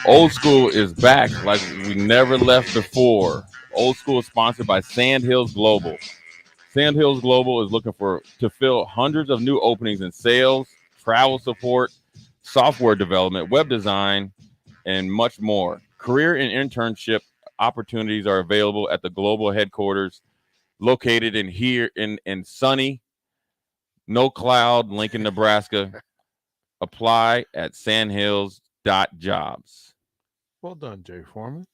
Old School is back like we never left before. Old School is sponsored by Sandhills Global. Sandhills Global is looking to fill hundreds of new openings in sales, travel support, software development, web design, and much more. Career and internship opportunities are available at the global headquarters located in sunny, no cloud, Lincoln, Nebraska. Apply at sandhills.jobs. Well done, Jay Foreman.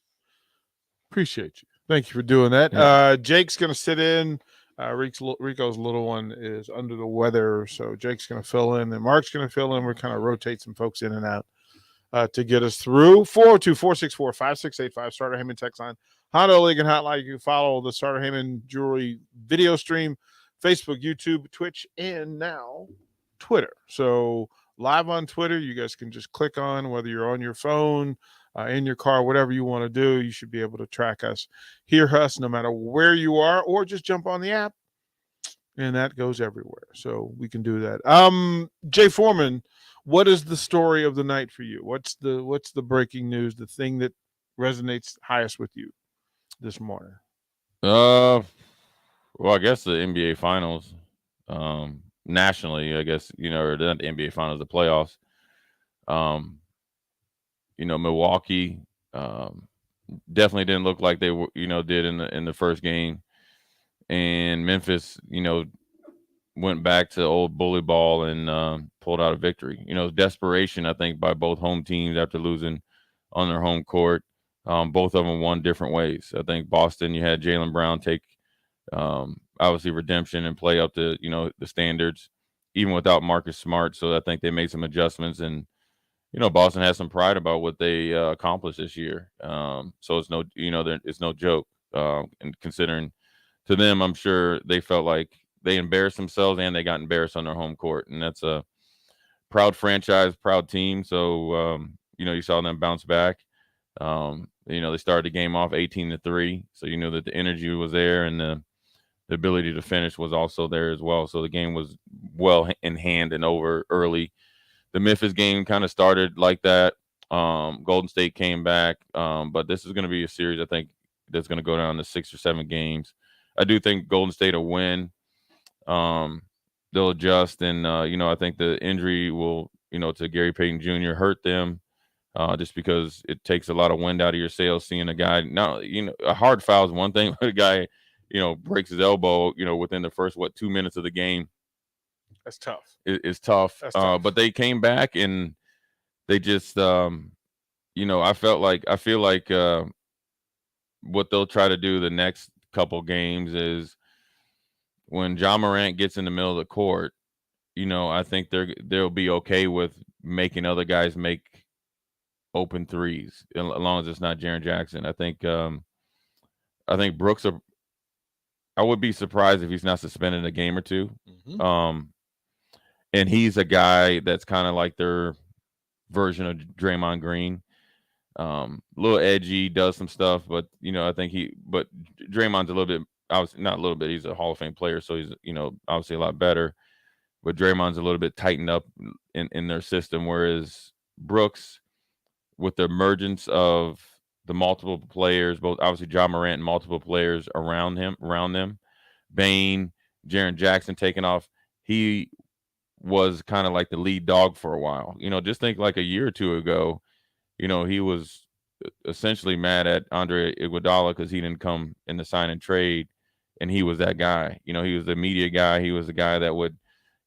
Appreciate you. Thank you for doing that. Yeah. Jake's going to sit in. Rico's little one is under the weather, so Jake's going to fill in, and Mark's going to fill in. We're kind of rotate some folks in and out to get us through. 402-464-5685, Starter Heyman text line. Honda League and Hotline. You can follow the Starter Heyman Jewelry video stream, Facebook, YouTube, Twitch, and now Twitter. So live on Twitter, you guys can just click on, whether you're on your phone, in your car, whatever you want to do, you should be able to track us, hear us, no matter where you are, or just jump on the app, and that goes everywhere. So we can do that. Jay Foreman, what is the story of the night for you? What's the breaking news, the thing that resonates highest with you this morning? Well, I guess the NBA Finals, nationally, I guess, or not the NBA Finals, the playoffs. Milwaukee definitely didn't look like they were, did in the first game, and Memphis, went back to old bully ball and pulled out a victory. Desperation, I think, by both home teams after losing on their home court. Both of them won different ways. I think Boston, you had Jaylen Brown take obviously redemption and play up to the standards, even without Marcus Smart. So I think they made some adjustments, and Boston has some pride about what they accomplished this year. So it's it's no joke. And considering to them, I'm sure they felt like they embarrassed themselves and they got embarrassed on their home court. And that's a proud franchise, proud team. So, you saw them bounce back. They started the game off 18-3. So you knew that the energy was there and the ability to finish was also there as well. So the game was well in hand and over early. The Memphis game kind of started like that. Golden State came back, but this is going to be a series, I think, that's going to go down to 6 or 7 games. I do think Golden State will win. They'll adjust, and I think the injury will, to Gary Payton Jr. hurt them, just because it takes a lot of wind out of your sails. Seeing a guy now, a hard foul is one thing, but a guy, breaks his elbow, within the first 2 minutes of the game. That's tough. It's tough. That's tough. But they came back and they just, I feel like what they'll try to do the next couple games is when Ja Morant gets in the middle of the court, I think they'll be okay with making other guys make open threes, as long as it's not Jaren Jackson. I think Brooks. I would be surprised if he's not suspended a game or two. Mm-hmm. And he's a guy that's kind of like their version of Draymond Green. A little edgy, does some stuff, but I think but Draymond's a little bit, obviously not a little bit, he's a Hall of Fame player, so he's obviously a lot better. But Draymond's a little bit tightened up in their system, whereas Brooks, with the emergence of the multiple players, both obviously Ja Morant and multiple players around them, Bane, Jaren Jackson taking off, he was kind of like the lead dog for a while. Just think like a year or two ago, he was essentially mad at Andre Iguodala because he didn't come in the sign and trade, and he was that guy. He was the media guy. He was the guy that would,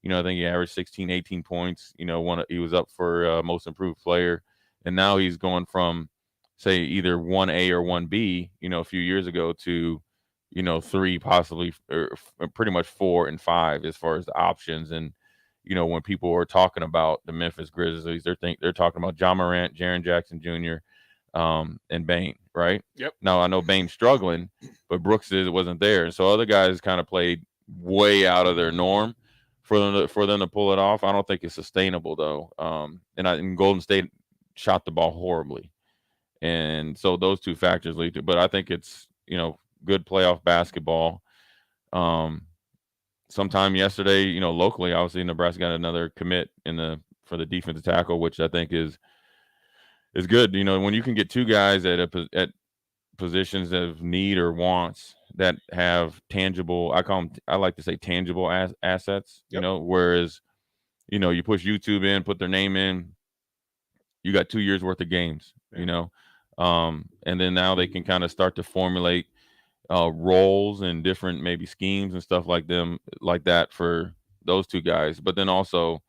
I think he averaged 16, 18 points. He was up for most improved player, and now he's going from, say, either 1A or 1B, a few years ago to, 3, possibly, or pretty much 4 and 5 as far as the options. And when people are talking about the Memphis Grizzlies, they're talking about Ja Morant, Jaren Jackson Jr., and Bane, right? Yep. Now, I know Bane's struggling, but Brooks wasn't there. And so other guys kind of played way out of their norm for them to pull it off. I don't think it's sustainable, though. And Golden State shot the ball horribly. And so those two factors lead to, but I think it's, good playoff basketball. Sometime yesterday, locally, obviously Nebraska got another commit for the defensive tackle, which I think is is good. You know, when you can get two guys at positions of need or wants that have tangible, I call them, I like to say tangible assets. You Yep. know, whereas you push YouTube in, put their name in, you got 2 years worth of games. Yeah. And then now they can kind of start to formulate roles and different maybe schemes and stuff like that for those two guys. But then also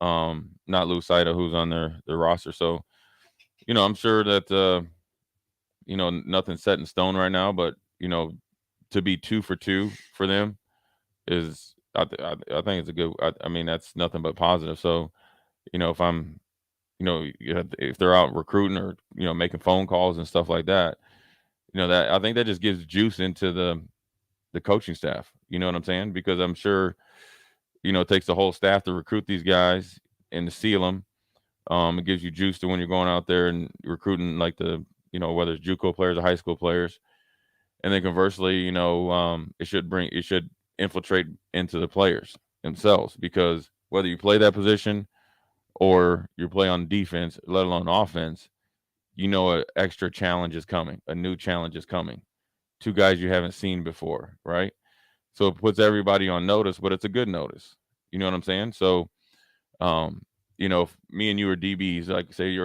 not lose sight of who's on their roster. So I'm sure that nothing's set in stone right now, but to be 2 for 2 for them is I think it's a good. I mean that's nothing but positive. So if I'm if they're out recruiting or making phone calls and stuff like that, that I think that just gives juice into the coaching staff. You know what I'm saying? Because I'm sure it takes the whole staff to recruit these guys and to seal them. It gives you juice to when you're going out there and recruiting like whether it's JUCO players or high school players, and then conversely, it should infiltrate into the players themselves because whether you play that position or you play on defense, let alone offense, an extra challenge is coming, a new challenge is coming, two guys you haven't seen before, right? So it puts everybody on notice, but it's a good notice. You know what I'm saying? So, if me and you are DBs, like say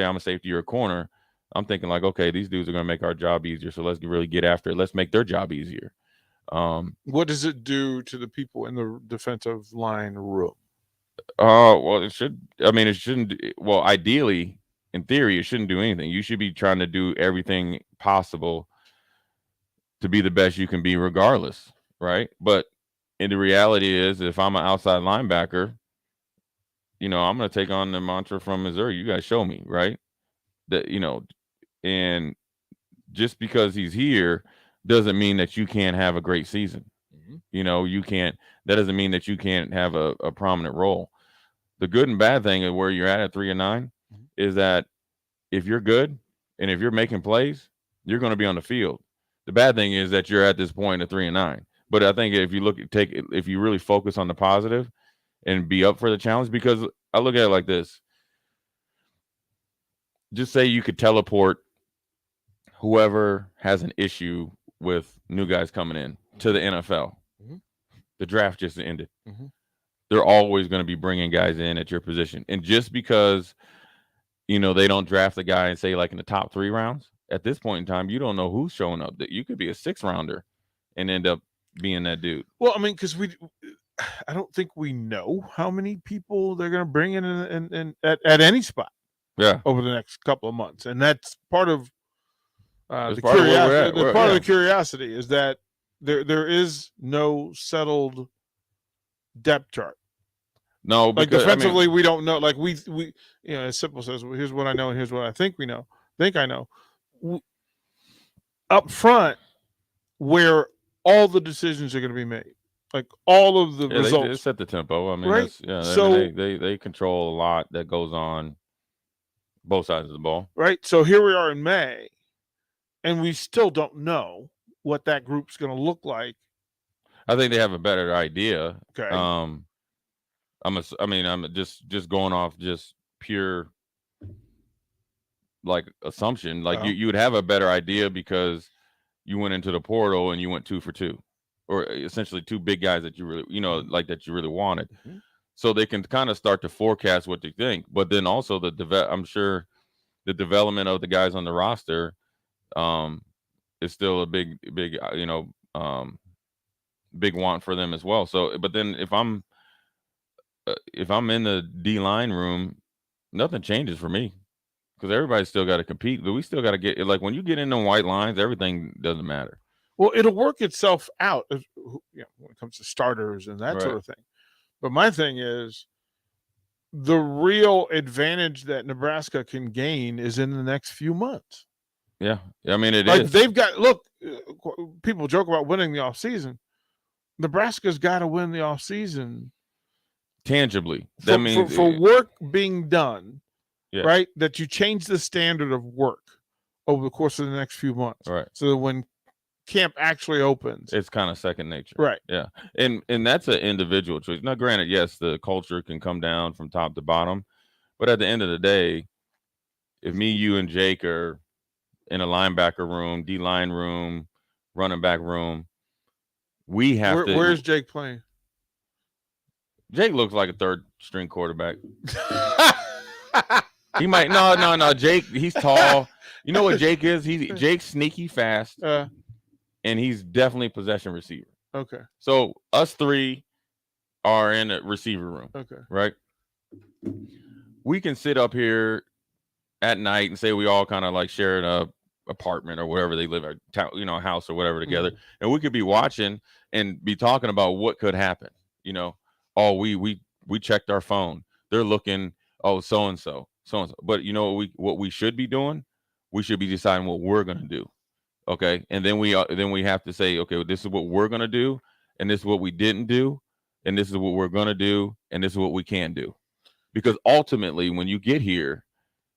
I'm a safety, you're a corner. I'm thinking like, okay, these dudes are going to make our job easier. So let's really get after it. Let's make their job easier. What does it do to the people in the defensive line room? Well, it should. I mean, it shouldn't. Well, ideally, in theory, it shouldn't do anything. You should be trying to do everything possible to be the best you can be, regardless, right? But in the reality is, if I'm an outside linebacker, I'm going to take on the mantra from Missouri. You guys show me, right? That and just because he's here doesn't mean that you can't have a great season. Mm-hmm. You can't. That doesn't mean that you can't have a prominent role. The good and bad thing of where you're at 3-9 Mhm. is that if you're good and if you're making plays, you're going to be on the field. The bad thing is that you're at this point of 3-9. But I think if you really focus on the positive and be up for the challenge, because I look at it like this: just say you could teleport whoever has an issue with new guys coming in to the NFL. Mm-hmm. The draft just ended. Mm-hmm. They're always going to be bringing guys in at your position, and just because they don't draft a guy and say like in the top 3 rounds. At this point in time, you don't know who's showing up. That you could be a 6 rounder and end up being that dude. Well, I mean, because I don't think we know how many people they're going to bring in at any spot. Yeah, over the next couple of months, and that's part of the part of where we're curiosity. at. Part of the curiosity is that there is no settled depth chart. No, Like because defensively, we don't know. Like we as Simple says, well, here's what I know, and here's what I think we know. Think I know. Up front, where all the decisions are going to be made, like all of the results. They set the tempo. I mean, right? So I mean, they control a lot that goes on both sides of the ball. Right. So here we are in May, and we still don't know what that group's going to look like. I think they have a better idea. Okay. I'm just going off just pure like assumption. Like you would have a better idea because you went into the portal and you went 2 for 2, or essentially 2 big guys that you really like that you really wanted. Mm-hmm. So they can kind of start to forecast what they think. But then also I'm sure the development of the guys on the roster is still a big big want for them as well. So but then if I'm in the D line room, nothing changes for me because everybody's still got to compete. But we still got to get like when you get in the white lines, everything doesn't matter. Well, it'll work itself out when it comes to starters and that sort of thing. But my thing is the real advantage that Nebraska can gain is in the next few months. Yeah. I mean, it like is. They've got, people joke about winning the offseason. Nebraska's got to win the offseason. Tangibly. That means for work being done, yeah. Right? That you change the standard of work over the course of the next few months. Right. So that when camp actually opens, it's kind of second nature. Right. Yeah. And that's an individual choice. Now, granted, yes, the culture can come down from top to bottom, but at the end of the day, if me, you, and Jake are in a linebacker room, D line room, running back room, we have to. Where's Jake playing? Jake looks like a third string quarterback. He might no. Jake, he's tall. You know what Jake is? Jake's sneaky fast, and he's definitely possession receiver. Okay. So us three are in a receiver room. Okay. Right. We can sit up here at night and say we all kind of like share an apartment or whatever they live at, a house or whatever together, and we could be watching and be talking about what could happen. Oh, we checked our phone. They're looking. Oh, so and so. But you know what we should be doing? We should be deciding what we're gonna do. Okay, and then we have to say, okay, well, this is what we're gonna do, and this is what we didn't do, and this is what we're gonna do, and this is what we can do. Because ultimately, when you get here,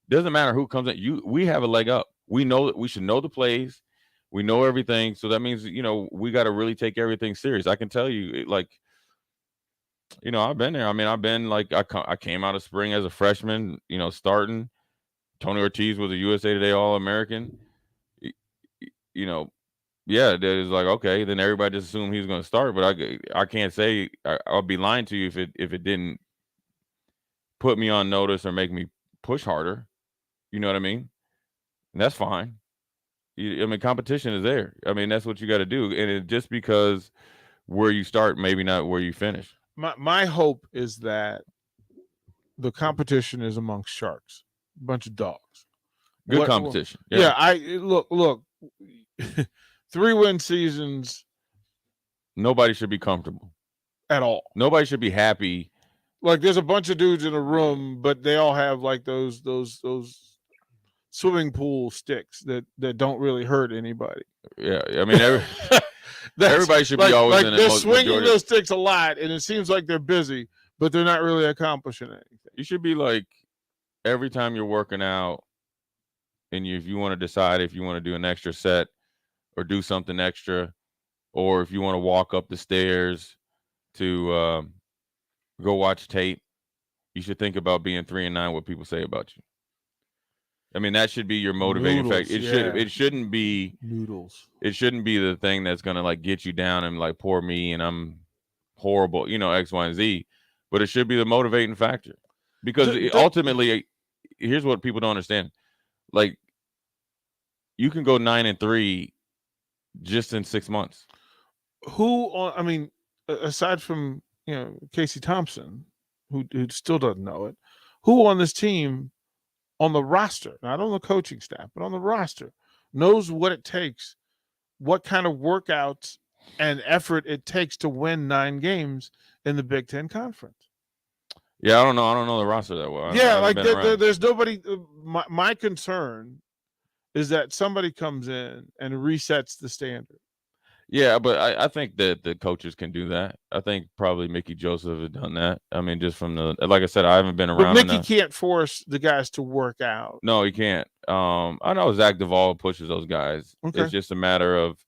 doesn't matter who comes in. We have a leg up. We know that we should know the plays. We know everything. So that means we got to really take everything serious. I can tell you, I've been there. I mean, I've been like I came out of spring as a freshman. Starting. Tony Ortiz was a USA Today All-American. Yeah, it was like, okay, then everybody just assumed he was going to start. But I can't say I'll be lying to you if it didn't put me on notice or make me push harder. You know what I mean? And that's fine. Competition is there. I mean, that's what you got to do. And just because where you start, maybe not where you finish. My hope is that the competition is amongst sharks, a bunch of dogs. Good competition. Yeah. Look. 3-win seasons. Nobody should be comfortable at all. Nobody should be happy. Like there's a bunch of dudes in a room, but they all have like those swimming pool sticks that don't really hurt anybody. Yeah, I mean everybody should be always in it. They're swinging those sticks a lot, and it seems like they're busy, but they're not really accomplishing anything. You should be like every time you're working out, and if you want to decide if you want to do an extra set or do something extra, or if you want to walk up the stairs to go watch tape, you should think about being 3-9. What people say about you. I mean, that should be your motivating factor. It shouldn't be noodles. It shouldn't be the thing that's gonna like get you down and like poor me and I'm horrible, X, Y, and Z. But it should be the motivating factor, because ultimately, here's what people don't understand: like, you can go 9-3 just in 6 months. Aside from Casey Thompson, who still doesn't know it, who on this team, on the roster, not on the coaching staff, but on the roster, knows what it takes, what kind of workouts and effort it takes to win 9 games in the Big Ten Conference? Yeah, I don't know the roster that well. There's nobody. My concern is that somebody comes in and resets the standard. Yeah, but I think that the coaches can do that. I think probably Mickey Joseph has done that. I mean, just from like I said, I haven't been around. But Mickey can't force the guys to work out. No, he can't. I know Zach Duvall pushes those guys. Okay. It's just a matter of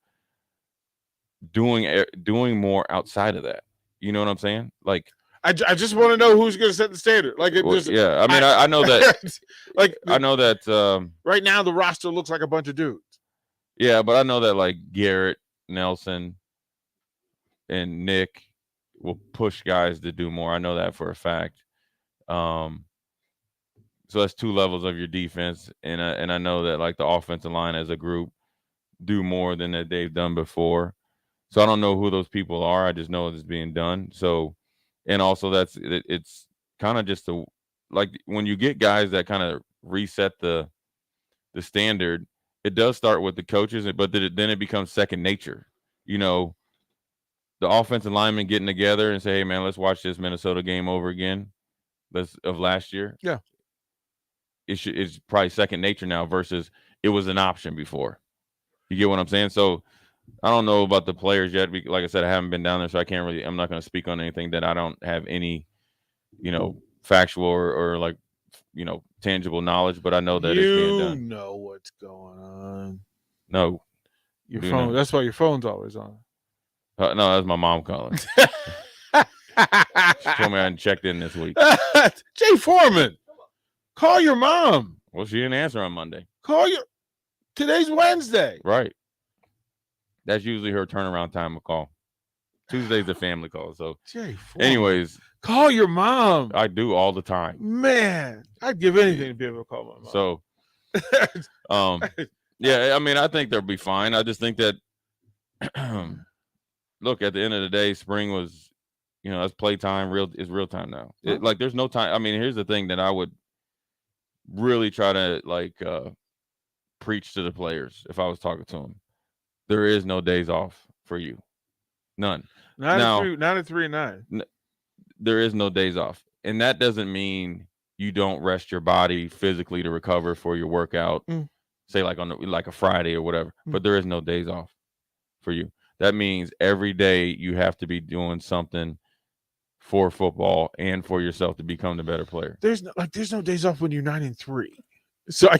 doing more outside of that. You know what I'm saying? Like, I just want to know who's going to set the standard. Like, yeah, I mean, I know that. Like, I know that right now the roster looks like a bunch of dudes. Yeah, but I know that like Garrett, Nelson, and Nick will push guys to do more. I know that for a fact. So that's 2 levels of your defense, and I know that like the offensive line as a group do more than that they've done before. So I don't know who those people are. I just know it's being done. So. And also it's kind of just like when you get guys that kind of reset the standard, it does start with the coaches, but then it becomes second nature. The offensive linemen getting together and say, hey, man, let's watch this Minnesota game over again of last year. Yeah. It's probably second nature now versus it was an option before. You get what I'm saying? So I don't know about the players yet. Like I said, I haven't been down there, so I'm not going to speak on anything that I don't have any, factual or like, tangible knowledge. But I know that it's being done. You know what's going on. No, your phone. Know. That's why your phone's always on. No, that's my mom calling. She told me I hadn't checked in this week. Jay Foreman, call your mom. Well, she didn't answer on Monday. Call your. Today's Wednesday. Right. That's usually her turnaround time of call. Tuesday's the family call. So, anyways, call your mom. I do all the time. Man, I'd give anything to be able to call my mom. So, yeah, I mean, I think they'll be fine. I just think that, look, at the end of the day, spring was, that's playtime. Is real time now. Like, there's no time. I mean, here's the thing that I would really try to preach to the players if I was talking to them. There is no days off for you. None. Not at 3 and 9. There is no days off. And that doesn't mean you don't rest your body physically to recover for your workout, say like on a Friday or whatever. But there is no days off for you. That means every day you have to be doing something for football and for yourself to become the better player. There's no days off when you're 9 and 3. So I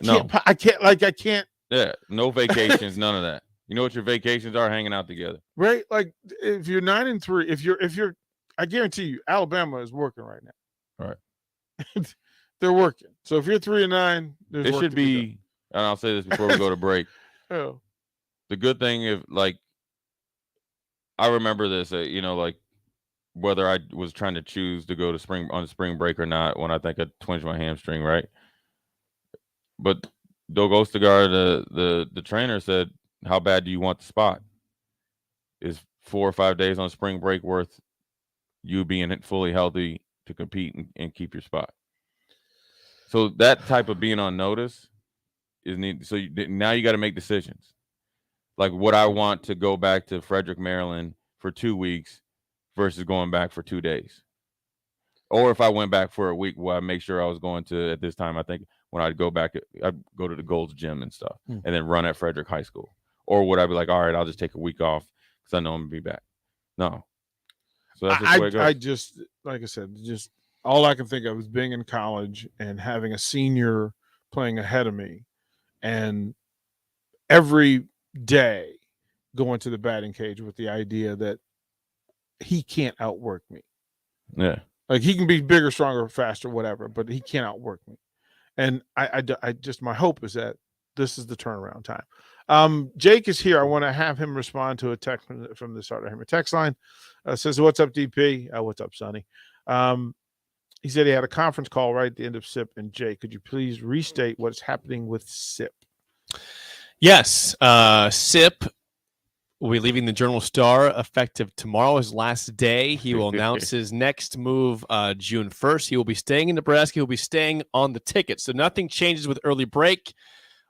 can't. Yeah, no vacations, none of that. You know what your vacations are? Hanging out together. Right? Like if you're 9 and 3, if you're I guarantee you Alabama is working right now. Right. They're working. So if you're 3 and 9, there's it should be, and I'll say this before we go to break. Oh. The good thing if I remember this, whether I was trying to choose to go to spring break or not when I think I twinged my hamstring, right? But Doug Ostergaard, the trainer, said, how bad do you want the spot? Is 4 or 5 days on spring break worth you being fully healthy to compete and keep your spot? So that type of being on notice is needed. So now you got to make decisions. Like, would I want to go back to Frederick, Maryland for 2 weeks versus going back for 2 days? Or if I went back for a week, would I make sure I was going to, at this time, I think when I'd go back, I'd go to the Gold's Gym and stuff and then run at Frederick High School? Or would I be like, all right, I'll just take a week off because I know I'm going to be back? No. So that's just the way it goes. I just, like I said, just all I can think of is being in college and having a senior playing ahead of me and every day going to the batting cage with the idea that he can't outwork me. Yeah. Like, he can be bigger, stronger, faster, whatever, but he can't outwork me. And I just, my hope is that this is the turnaround time. Jake is here. I want to have him respond to a text from the Starter Hammer text line. Says, what's up, DP? What's up, Sonny? He said he had a conference call right at the end of SIP. And Jake, could you please restate what's happening with SIP? Yes. SIP will be leaving the Journal-Star effective tomorrow, his last day. He will announce his next move June 1st. He will be staying in Nebraska. He'll be staying on the ticket. So nothing changes with early break.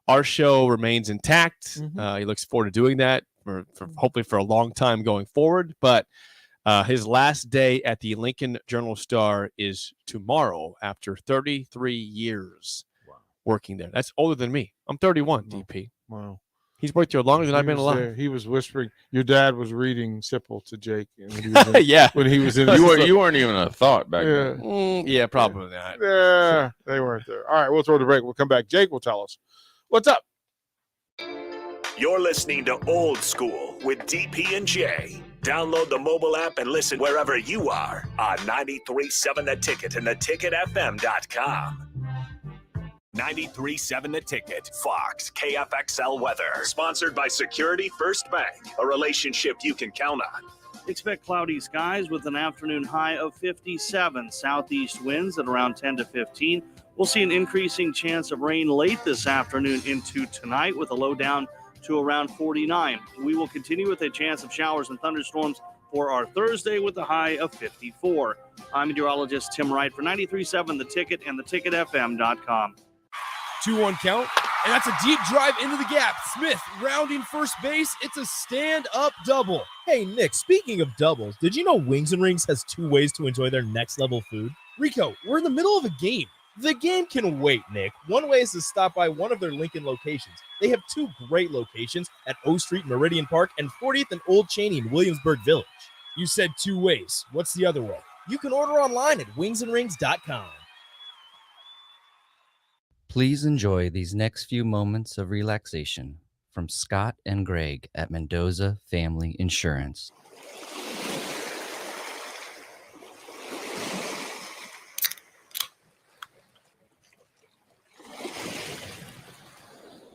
Our show remains intact. He looks forward to doing that for hopefully for a long time going forward. But his last day at the Lincoln Journal-Star is tomorrow after 33 years working there. That's older than me. I'm 31, DP. Wow. He's worked here longer than I've been alive. There. He was whispering. Your dad was reading Sipple to Jake. When he was in, yeah. When he was in, you weren't even a thought back then. Yeah, probably not. Yeah, they weren't there. All right, we'll throw the break. We'll come back. Jake will tell us what's up. You're listening to Old School with DP and J. Download the mobile app and listen wherever you are on 93.7 The Ticket and theticketfm.com. 93.7 The Ticket, Fox, KFXL weather. Sponsored by Security First Bank, a relationship you can count on. Expect cloudy skies with an afternoon high of 57. Southeast winds at around 10 to 15. We'll see an increasing chance of rain late this afternoon into tonight with a low down to around 49. We will continue with a chance of showers and thunderstorms for our Thursday with a high of 54. I'm meteorologist Tim Wright for 93.7 The Ticket and theticketfm.com. 2-1 count, and that's a deep drive into the gap. Smith rounding first base. It's a stand-up double. Hey, Nick, speaking of doubles, did you know Wings and Rings has 2 ways to enjoy their next-level food? Rico, we're in the middle of a game. The game can wait, Nick. One way is to stop by one of their Lincoln locations. They have 2 great locations at O Street, Meridian Park, and 40th and Old Cheney in Williamsburg Village. You said 2 ways. What's the other way? You can order online at wingsandrings.com. Please enjoy these next few moments of relaxation from Scott and Greg at Mendoza Family Insurance.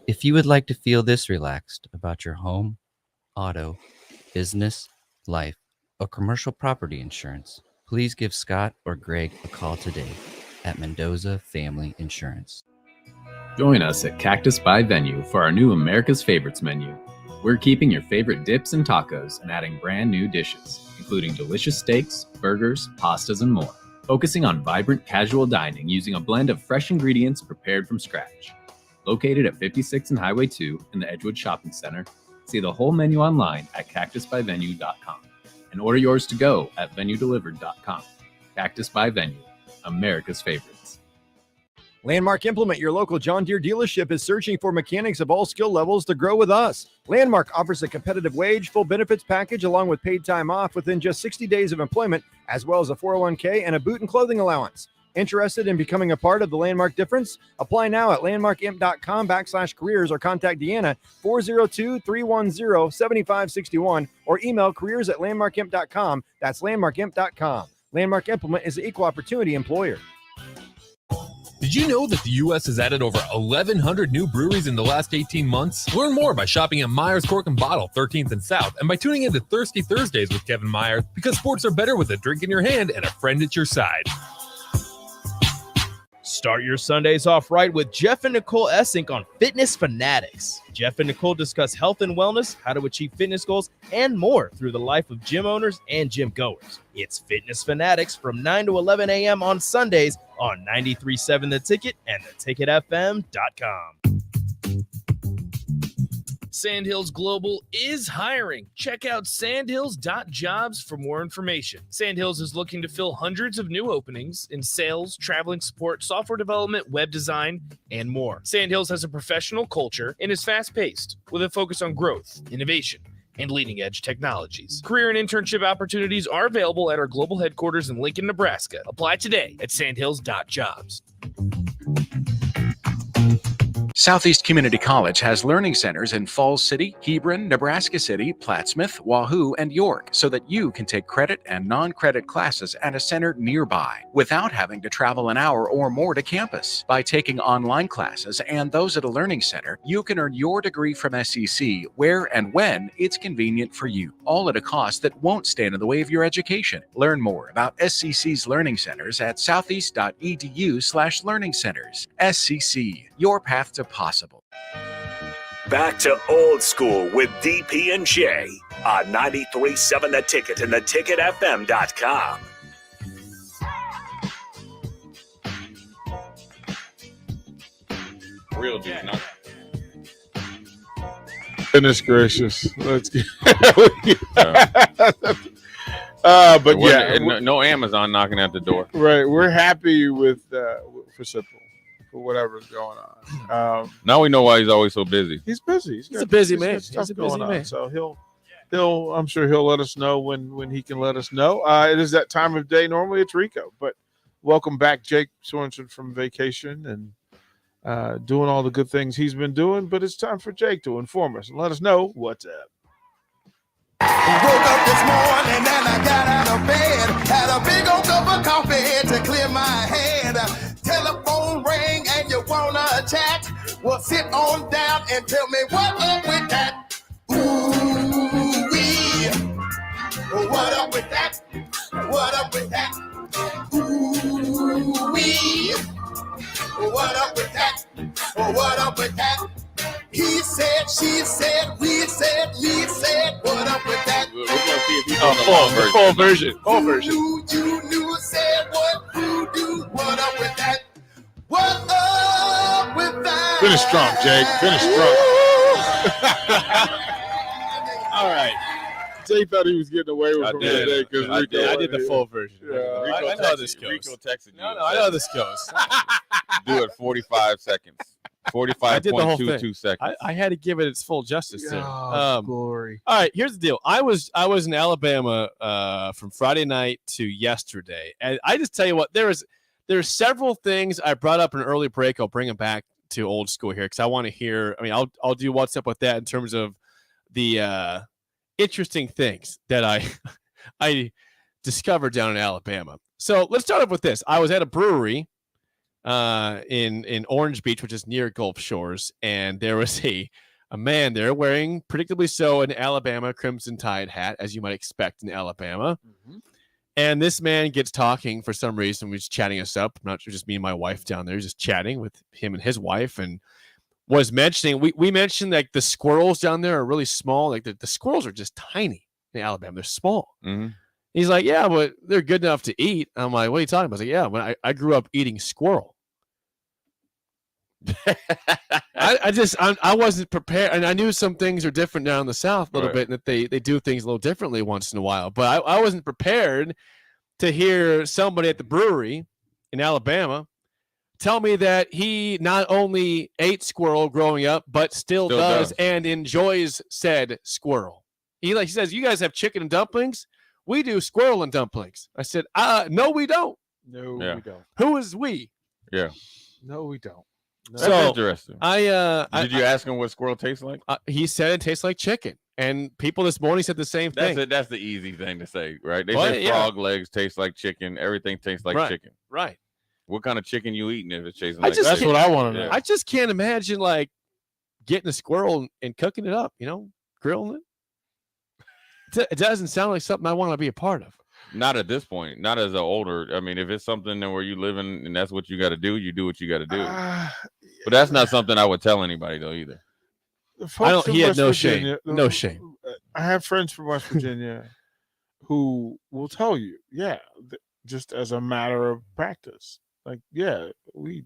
If you would like to feel this relaxed about your home, auto, business, life, or commercial property insurance, please give Scott or Greg a call today at Mendoza Family Insurance. Join us at Cactus by Venue for our new America's Favorites menu. We're keeping your favorite dips and tacos and adding brand new dishes, including delicious steaks, burgers, pastas, and more. Focusing on vibrant casual dining using a blend of fresh ingredients prepared from scratch. Located at 56 and Highway 2 in the Edgewood Shopping Center, see the whole menu online at cactusbyvenue.com and order yours to go at venuedelivered.com. Cactus by Venue, America's Favorites. Landmark Implement, your local John Deere dealership, is searching for mechanics of all skill levels to grow with us. Landmark offers a competitive wage, full benefits package, along with paid time off within just 60 days of employment, as well as a 401k and a boot and clothing allowance. Interested in becoming a part of the Landmark difference? Apply now at landmarkimp.com/careers or contact Deanna 402-310-7561 or email careers@landmarkimp.com. That's landmarkimp.com. Landmark Implement is an equal opportunity employer. Did you know that the U.S. has added over 1,100 new breweries in the last 18 months? Learn more by shopping at Myers Cork and Bottle, 13th and South, and by tuning into Thirsty Thursdays with Kevin Myers, because sports are better with a drink in your hand and a friend at your side. Start your Sundays off right with Jeff and Nicole Essink on Fitness Fanatics. Jeff and Nicole discuss health and wellness, how to achieve fitness goals, and more through the life of gym owners and gym goers. It's Fitness Fanatics from 9 to 11 a.m. on Sundays on 93.7 The Ticket and theticketfm.com. Sandhills Global is hiring. Check out sandhills.jobs for more information. Sandhills is looking to fill hundreds of new openings in sales, traveling support, software development, web design, and more. Sandhills has a professional culture and is fast-paced with a focus on growth, innovation, and leading-edge technologies. Career and internship opportunities are available at our global headquarters in Lincoln, Nebraska. Apply today at sandhills.jobs. Southeast Community College has learning centers in Falls City, Hebron, Nebraska City, Plattsmouth, Wahoo, and York, so that you can take credit and non-credit classes at a center nearby without having to travel an hour or more to campus. By taking online classes and those at a learning center, you can earn your degree from SEC where and when it's convenient for you, all at a cost that won't stand in the way of your education. Learn more about SCC's learning centers at southeast.edu/learning centers. SCC, your path to possible. Back to Old School with DP and J on 93.7 The Ticket and theticketfm.com. Real juice, not. Goodness gracious. Let's get. But yeah, no Amazon knocking at the door. Right. We're happy with for Simple, for whatever's going on. Now we know why he's always so busy. He's busy. He's a busy man. He's a busy going man. on. So he'll. I'm sure he'll let us know when he can let us know. It is that time of day. Normally it's Rico, but welcome back, Jake Sorensen from vacation and doing all the good things he's been doing. But it's time for Jake to inform us and let us know what's up. Woke up this morning and I got out of bed. Had a big old cup of coffee to clear my head. Telephone rang and you wanna chat? Well, sit on down and tell me what up with that. Ooh-wee. What up with that? What up with that? Ooh-wee. What up with that? What up with that? He said, she said, we said, Lee said, what up with that? Full version. You knew, said what, who do, what up with that? What up with that? Finish strong, Jake. Finish strong. All right. Jake thought he was getting away with it today because I did the full version. Yeah. I know this goes. Rico texted you. No, I know this goes. Do it 45 seconds. 45.22 seconds. I had to give it its full justice. Glory. All right, here's the deal. I was in Alabama from Friday night to yesterday, and I just tell you what, there's several things I brought up in an early break. I'll bring them back to Old School here because I want to hear. I mean, I'll do what's up with that in terms of the interesting things that I discovered down in Alabama. So let's start off with this. I was at a brewery in Orange Beach, which is near Gulf Shores, and there was a man there wearing, predictably so, an Alabama Crimson Tide hat, as you might expect in Alabama. Mm-hmm. And this man gets talking for some reason. We're just chatting us up. I'm not sure, just me and my wife down there, just chatting with him and his wife, and was mentioning, we mentioned like the squirrels down there are really small. Like the squirrels are just tiny in Alabama. They're small. Mm-hmm. He's like, yeah, but they're good enough to eat. I'm like, what are you talking about? I was like, yeah, when I grew up eating squirrel. I wasn't prepared, and I knew some things are different down in the South a little bit, and that they do things a little differently once in a while. But I wasn't prepared to hear somebody at the brewery in Alabama tell me that he not only ate squirrel growing up, but still does and enjoys said squirrel. He says, you guys have chicken and dumplings? We do squirrel and dumplings. I said, no, we don't. No, we don't. Who is we? Yeah. No, we don't. No. That's interesting. Did you ask him what squirrel tastes like? He said it tastes like chicken. And people this morning said the same thing. That's the easy thing to say, right? They say frog legs taste like chicken. Everything tastes like chicken. Right. What kind of chicken you eating if it's tasting like that? That's what I want to know. I just can't imagine like getting a squirrel and cooking it up, grilling it. It doesn't sound like something I want to be a part of. Not at this point. Not as an older. I mean, if it's something where you live in and that's what you got to do, you do what you got to do. But that's not something I would tell anybody though either. He had no shame. No shame. I have friends from West Virginia who will tell you, just as a matter of practice. Like, we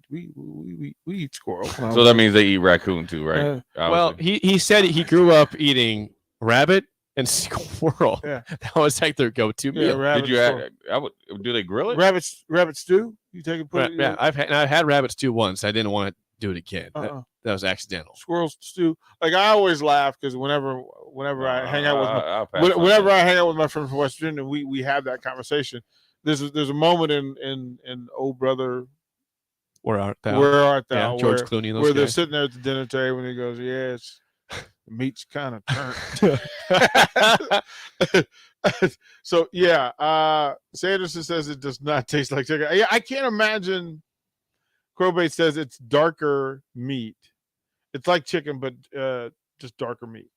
eat squirrel. So that means they eat raccoon too, right? Well, he said he grew up eating rabbit and squirrel. Yeah. That was like their go-to meal. Did you do they grill it? Rabbit stew? You take it? I've had rabbit stew once. I didn't want to do it again. That was accidental. Squirrel stew. Like, I always laugh because whenever I hang out with my friend from West Virginia, we have that conversation. There's a moment in Old Brother. Where art thou? Yeah, George Clooney and those where guys. They're sitting there at the dinner table and he goes, yes, the meat's kind of turned. So Sanderson says it does not taste like chicken. I can't imagine. Crowbait says it's darker meat. It's like chicken, but just darker meat.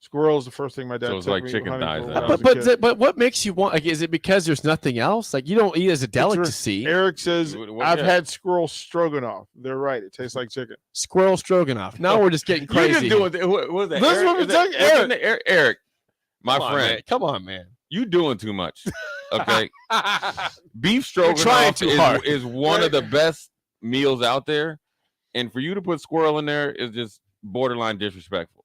Squirrel is the first thing my dad. So it's like chicken thighs. But what makes you want? Like, is it because there's nothing else? Like, you don't eat as a delicacy. Eric says I've had squirrel stroganoff. They're right. It tastes like chicken. Squirrel stroganoff. Now we're just getting crazy. You're just doing. What was that? This is what we're talking. Eric, my friend. Come on, man. You doing too much. Okay. Beef stroganoff is one of the best meals out there, and for you to put squirrel in there is just borderline disrespectful.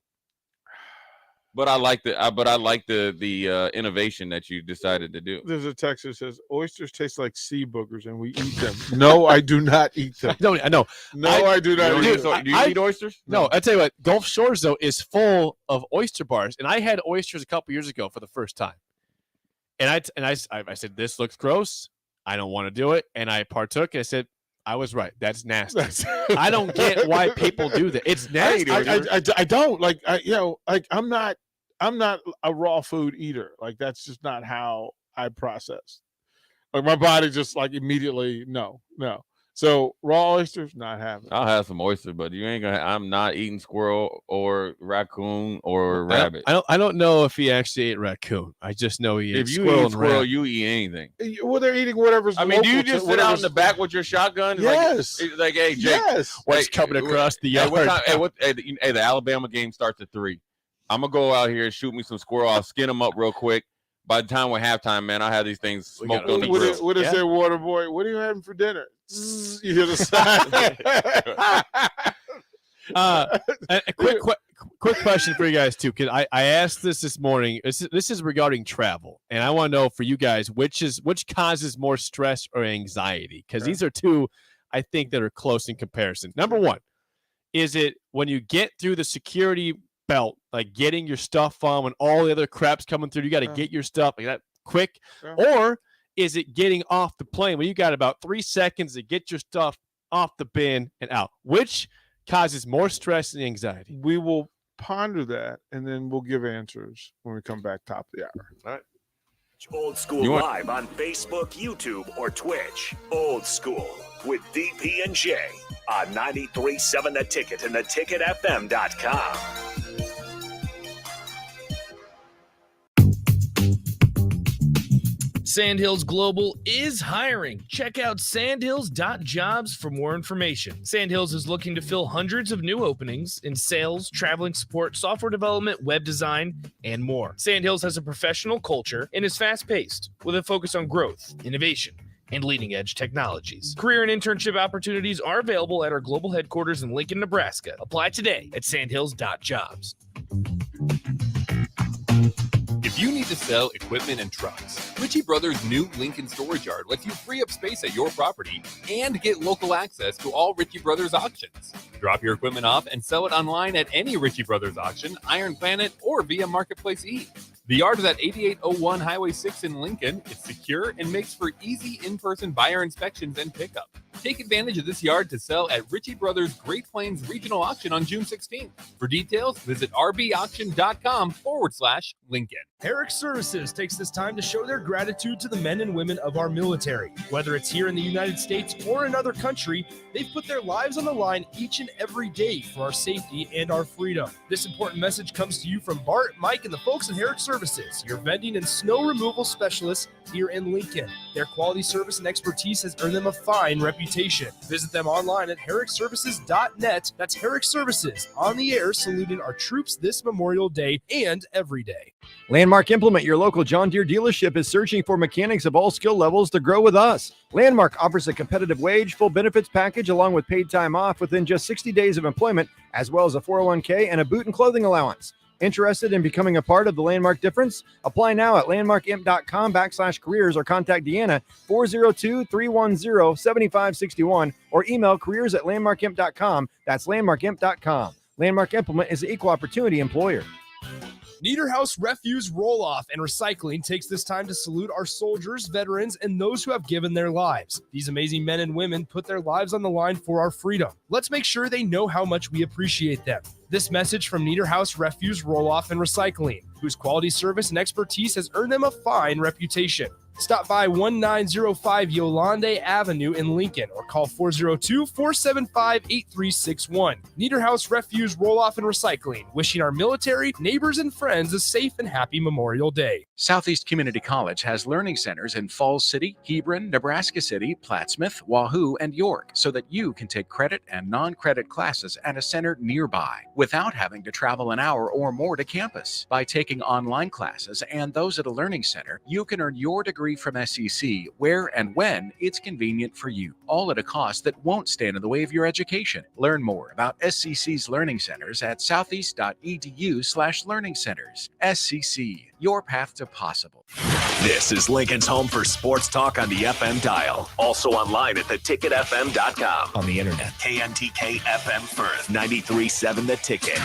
But I like the innovation that you decided to do. There's a text that says oysters taste like sea boogers and we eat them. No, I do not eat them. I know. No, I do not. Do you eat oysters? No, I tell you what. Gulf Shores though is full of oyster bars, and I had oysters a couple years ago for the first time. And I said, this looks gross. I don't want to do it, and I partook. And I said, I was right. That's nasty. I don't get why people do that. It's nasty. I don't like. I'm not a raw food eater. Like, that's just not how I process. Like, my body just like immediately no. So raw oysters, not happening. I'll have some oysters, but you ain't gonna. I'm not eating squirrel or raccoon or rabbit. I don't know if he actually ate raccoon. I just know he ate squirrel. If you eat squirrel, you eat anything. Well, they're eating whatever's. I mean, do you just sit out in the back with your shotgun? Yes. Like, hey, Jake, what's coming across the yard? Hey, the Alabama game starts at 3. I'm gonna go out here and shoot me some squirrel. I'll skin them up real quick. By the time we're halftime, man, I have these things smoked on the grill. What is that, water boy? What are you having for dinner? You hear the sound. A quick question for you guys too, because I asked this morning. This is regarding travel, and I want to know for you guys which causes more stress or anxiety, because these are two I think that are close in comparison. Number one, is it when you get through the security belt, like getting your stuff on when all the other crap's coming through, you got to get your stuff like that quick, or is it getting off the plane when you got about 3 seconds to get your stuff off the bin and out? Which causes more stress and anxiety? We will ponder that, and then we'll give answers when we come back top of the hour. All right. Old School live on Facebook, YouTube, or Twitch. Old School with DP&J on 93.7 The Ticket and theticketfm.com. Sandhills Global is hiring. Check out sandhills.jobs for more information. Sandhills is looking to fill hundreds of new openings in sales, traveling support, software development, web design, and more. Sandhills has a professional culture and is fast-paced with a focus on growth, innovation, and leading-edge technologies. Career and internship opportunities are available at our global headquarters in Lincoln, Nebraska. Apply today at sandhills.jobs. If you need to sell equipment and trucks, Ritchie Brothers' new Lincoln storage yard lets you free up space at your property and get local access to all Ritchie Brothers auctions. Drop your equipment off and sell it online at any Ritchie Brothers auction, Iron Planet, or via Marketplace E. The yard is at 8801 Highway 6 in Lincoln. It's secure and makes for easy in-person buyer inspections and pickup. Take advantage of this yard to sell at Ritchie Brothers Great Plains Regional Auction on June 16th. For details, visit rbauction.com/Lincoln. Herrick Services takes this time to show their gratitude to the men and women of our military. Whether it's here in the United States or another country, they've put their lives on the line each and every day for our safety and our freedom. This important message comes to you from Bart, Mike, and the folks at Herrick Services, your vending and snow removal specialists here in Lincoln. Their quality service and expertise has earned them a fine reputation. Visit them online at herrickservices.net. That's Herrick Services, on the air saluting our troops this Memorial Day and every day. Landmark Implement, your local John Deere dealership, is searching for mechanics of all skill levels to grow with us. Landmark offers a competitive wage, full benefits package, along with paid time off within just 60 days of employment, as well as a 401k and a boot and clothing allowance. Interested in becoming a part of the Landmark difference? Apply now at landmarkimp.com/careers or contact Deanna 402-310-7561 or email careers@landmarkimp.com. That's landmarkimp.com. Landmark Implement is an equal opportunity employer. Niederhouse Refuse Roll-Off and Recycling takes this time to salute our soldiers, veterans, and those who have given their lives. These amazing men and women put their lives on the line for our freedom. Let's make sure they know how much we appreciate them. This message from Niederhouse Refuse Roll-Off and Recycling, whose quality service and expertise has earned them a fine reputation. Stop by 1905 Yolande Avenue in Lincoln or call 402-475-8361. Niederhouse Refuse Roll-Off and Recycling, wishing our military, neighbors, and friends a safe and happy Memorial Day. Southeast Community College has learning centers in Falls City, Hebron, Nebraska City, Plattsmouth, Wahoo, and York so that you can take credit and non-credit classes at a center nearby without having to travel an hour or more to campus. By taking online classes and those at a learning center, you can earn your degree from SCC where and when it's convenient for you, all at a cost that won't stand in the way of your education. Learn more about SCC's learning centers at southeast.edu/learning centers. SCC, your path to possible. This is Lincoln's home for sports talk on the FM dial. Also online at theticketfm.com. On the internet. KNTK FM Firth, 93.7 The Ticket.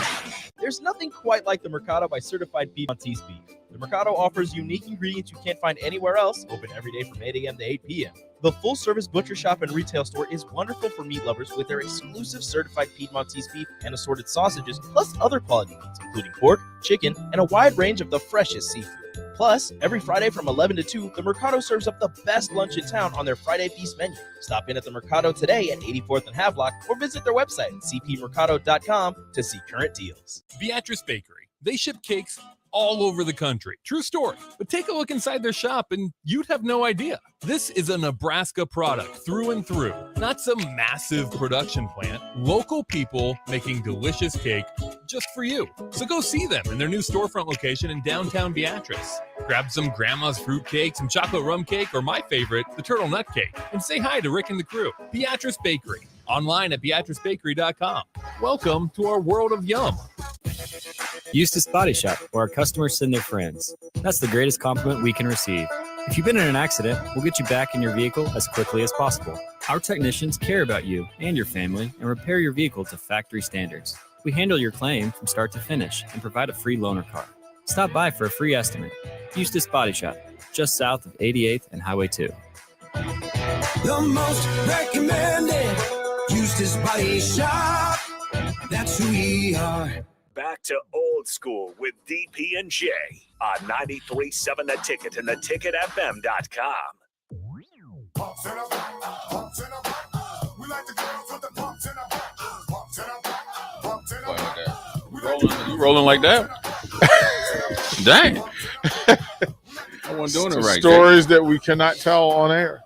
There's nothing quite like the Mercado by Certified Piedmontese Beef. The Mercado offers unique ingredients you can't find anywhere else, open every day from 8 a.m. to 8 p.m. The full-service butcher shop and retail store is wonderful for meat lovers with their exclusive certified Piedmontese beef and assorted sausages, plus other quality meats, including pork, chicken, and a wide range of the freshest seafood. Plus, every Friday from 11 to 2, the Mercado serves up the best lunch in town on their Friday Feast menu. Stop in at the Mercado today at 84th and Havelock or visit their website at cpmercado.com to see current deals. Beatrice Bakery. They ship cakes all over the country. True story. But take a look inside their shop and you'd have no idea. This is a Nebraska product through and through. Not some massive production plant. Local people making delicious cake just for you. So go see them in their new storefront location in downtown Beatrice. Grab some grandma's fruit cake, some chocolate rum cake, or my favorite, the turtle nut cake. And say hi to Rick and the crew. Beatrice Bakery. Online at beatricebakery.com. Welcome to our world of yum. Eustace Body Shop, where our customers send their friends. That's the greatest compliment we can receive. If you've been in an accident, we'll get you back in your vehicle as quickly as possible. Our technicians care about you and your family and repair your vehicle to factory standards. We handle your claim from start to finish and provide a free loaner car. Stop by for a free estimate. Eustace Body Shop, just south of 88th and Highway 2. The most recommended Eustace Body Shop. That's who we are. Back to old school with DP&J on 93.7 The Ticket and theticketfm.com. You rolling like that? Dang. I wasn't doing it right. Stories that we cannot tell on air.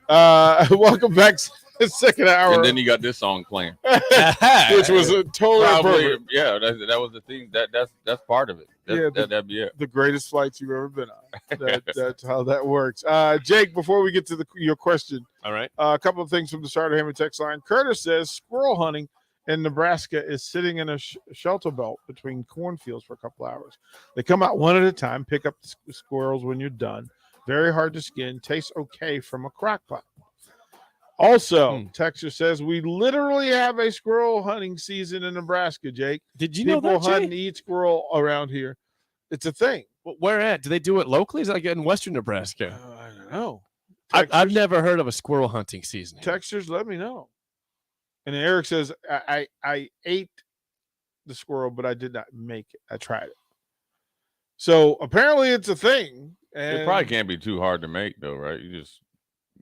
Welcome back to the second hour. And then you got this song playing, which was a totally appropriate. Yeah, that was the thing. That's part of it. That'd be it. The greatest flights you've ever been on. That's how that works. Jake, before we get to your question, all right, a couple of things from the Starter Hammer text line. Curtis says squirrel hunting in Nebraska is sitting in a shelter belt between cornfields for a couple hours. They come out one at a time, pick up the squirrels when you're done. Very hard to skin. Tastes okay from a crock pot. Also, Texas says we literally have a squirrel hunting season in Nebraska, Jake. Did you know that, People hunt and eat squirrel around here. It's a thing. Where at? Do they do it locally? Is it like in western Nebraska? I don't know. I've never heard of a squirrel hunting season. Texters, let me know. And Eric says, I ate the squirrel, but I did not make it. I tried it. So apparently it's a thing. And it probably can't be too hard to make, though, right? You just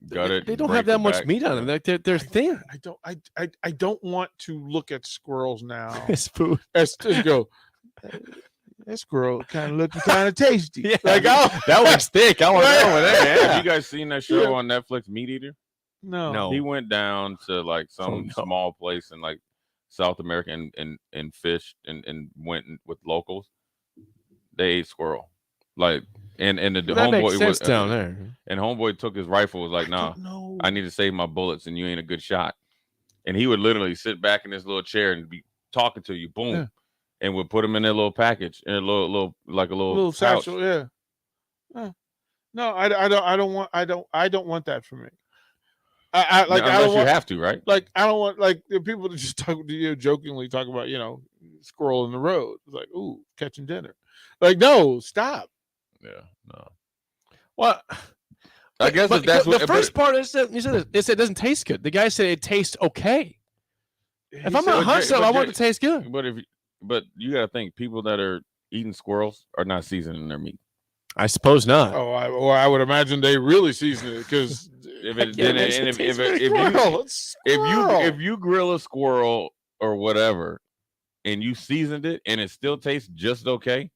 got it. They don't have that much meat on them. They're thin. I don't want to look at squirrels now. It's food. Just go. That squirrel kind of looking kind of tasty. Yeah. Like that one's thick. I want to know that. Yeah. Have you guys seen that show on Netflix, Meat Eater? No. He went down to like some small place in like South America and fished and went with locals. They ate squirrel. Like and the homeboy was down there. And homeboy took his rifle, was like, nah, I need to save my bullets and you ain't a good shot. And he would literally sit back in this little chair and be talking to you, boom. Yeah. And would put them in their little package in a little satchel, yeah. No, I don't want that for me. I don't want, you have to, right? Like I don't want like people to just talk to you jokingly talk about squirrel in the road. It's like, ooh, catching dinner. Like, no, stop. Yeah, no. Well, I guess that's the first part is that you said it doesn't taste good. The guy said it tastes okay. If I'm gonna hunt something, I want it to taste good. But you got to think people that are eating squirrels are not seasoning their meat. I suppose not. Oh, I would imagine they really season it because if you grill a squirrel or whatever and you seasoned it and it still tastes just okay,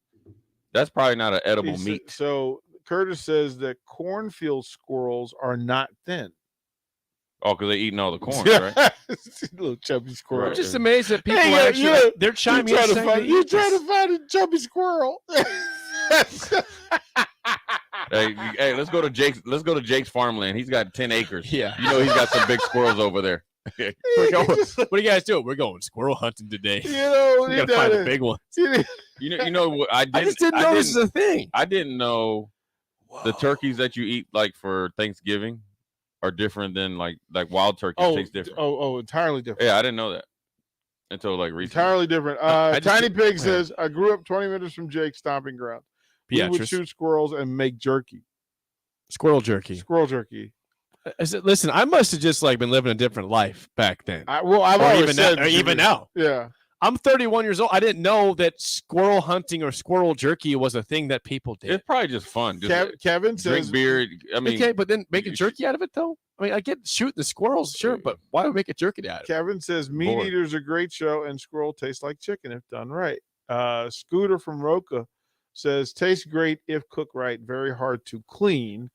that's probably not an edible meat. So Curtis says that cornfield squirrels are not thin. Oh, because they're eating all the corn, right? Little chubby squirrel. I'm just amazed that people they're chiming in. You're trying to find a chubby squirrel. Hey, let's go to Jake's farmland. He's got 10 acres. Yeah, he's got some big squirrels over there. What are you guys doing? We're going squirrel hunting today. We gotta find the big ones. You know what? I just didn't know this was a thing. I didn't know the turkeys that you eat like for Thanksgiving are different than like wild turkeys taste different. Oh, entirely different. Yeah, I didn't know that until like recently. Entirely different. Tiny Pig says, I grew up 20 minutes from Jake's stomping ground. We would shoot squirrels and make jerky. Squirrel jerky. Listen, I must have just been living a different life back then. I've always said even now. Yeah. I'm 31 years old. I didn't know that squirrel hunting or squirrel jerky was a thing that people did. It's probably just fun. Kevin says, drink beer. I mean, okay, but then making jerky out of it, though? I mean, I get shooting the squirrels, sure, but why make a jerky out of it? Kevin says, Meat Eater's a great show, and squirrel tastes like chicken if done right. Scooter from Roca says, tastes great if cooked right, very hard to clean.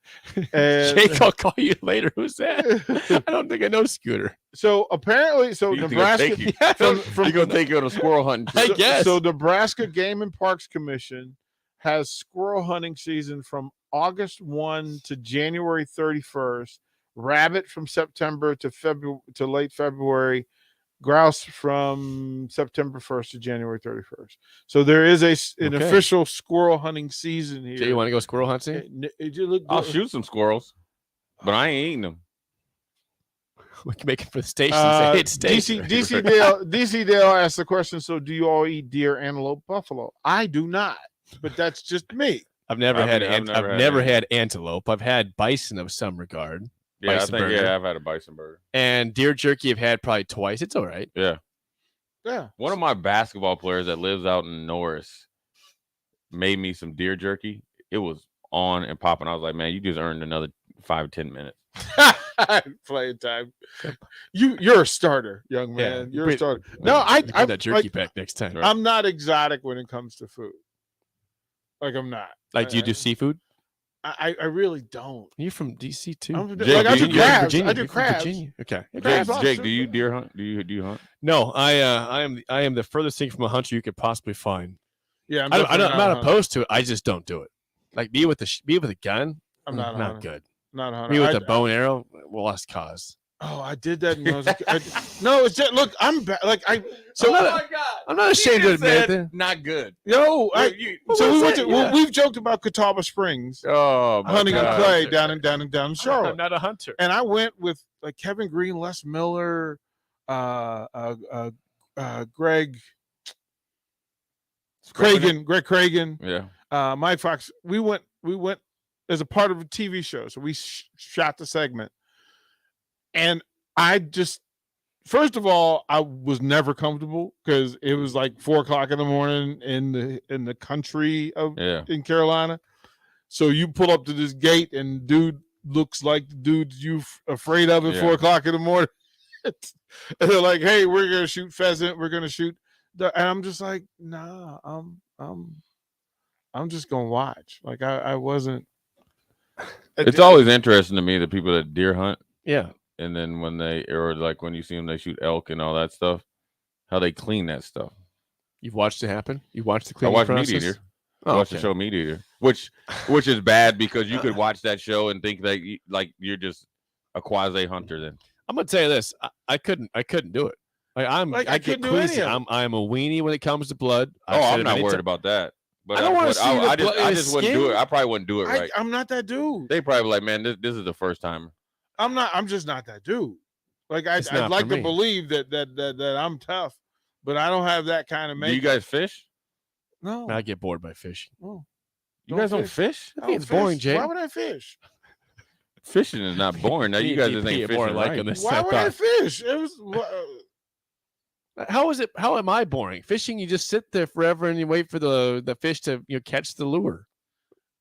And Jake, I'll call you later. Who's that? I don't think I know Scooter. So apparently, Nebraska you're gonna take you on a squirrel hunting. I guess. So Nebraska Game and Parks Commission has squirrel hunting season from August 1 to January 31st. Rabbit from September to late February. Grouse from September 1st to January 31st. So there is an official squirrel hunting season here. Do you want to go squirrel hunting? I'll shoot some squirrels, but I ain't eating them. We can make it for the stations. DC Dale asked the question, so do you all eat deer, antelope, buffalo? I do not, but that's just me. I've never had antelope. I've had bison of some regard. Yeah, I've had a bison burger. And deer jerky I've had probably twice. It's all right. Yeah. Yeah. One of my basketball players that lives out in Norris made me some deer jerky. It was on and popping. I was like, man, you just earned another 5-10 minutes. Playing time. You're a starter, young man. You're a starter. No, I put that jerky like, back next time. Right? I'm not exotic when it comes to food. Like I'm not. Like, do you do seafood? I really don't. You're from DC too. Jake, I do crabs. Virginia. I do crabs. Okay. Jake, do you deer hunt? Do you hunt? No, I am the furthest thing from a hunter you could possibly find. Yeah, I'm not opposed to it. I just don't do it. Like be with a gun. I'm not good. Not a hunter. Me with a bow and arrow, lost cause. Oh, I did that when I was a kid. No, it's just, look, I'm like I. So I'm not ashamed to admit it. Not good. Yo, we've joked about Catawba Springs, hunting God. and play down in Charlotte. I'm not a hunter, and I went with like Kevin Green, Les Miller, Greg Cragen, yeah, Mike Fox. We went as a part of a TV show, so we shot the segment. And I just, first of all, I was never comfortable because it was like 4:00 in the morning in the country in Carolina. So you pull up to this gate and dude looks like the dude you afraid of at 4:00 in the morning. And they're like, "Hey, we're gonna shoot pheasant. We're gonna shoot," and I'm just like, "Nah, I'm just gonna watch." Like I wasn't. It's always interesting to me the people that deer hunt. Yeah. And then when you see them, they shoot elk and all that stuff. How they clean that stuff. You've watched it happen. You watched the I cleaning watched process. Meat Eater. I watched the show Meat Eater, which is bad because you could watch that show and think that you're just a quasi hunter. Then I'm gonna tell you this: I couldn't do it. I get queasy. I'm a weenie when it comes to blood. I'm not worried about that. But I don't want to see I just wouldn't do it. I probably wouldn't do it right. I'm not that dude. They probably like, man, this is the first time. I'm just not that dude. Like I'd like to believe that I'm tough, but I don't have that kind of makeup. Do you guys fish? No. I get bored by fishing. Oh. You guys don't fish? I think it's boring, Jay. Why would I fish? Fishing is not boring. Now you guys just ain't fishing right. Why would I fish? It was. How is it? How am I boring? Fishing, you just sit there forever and you wait for the fish to catch the lure.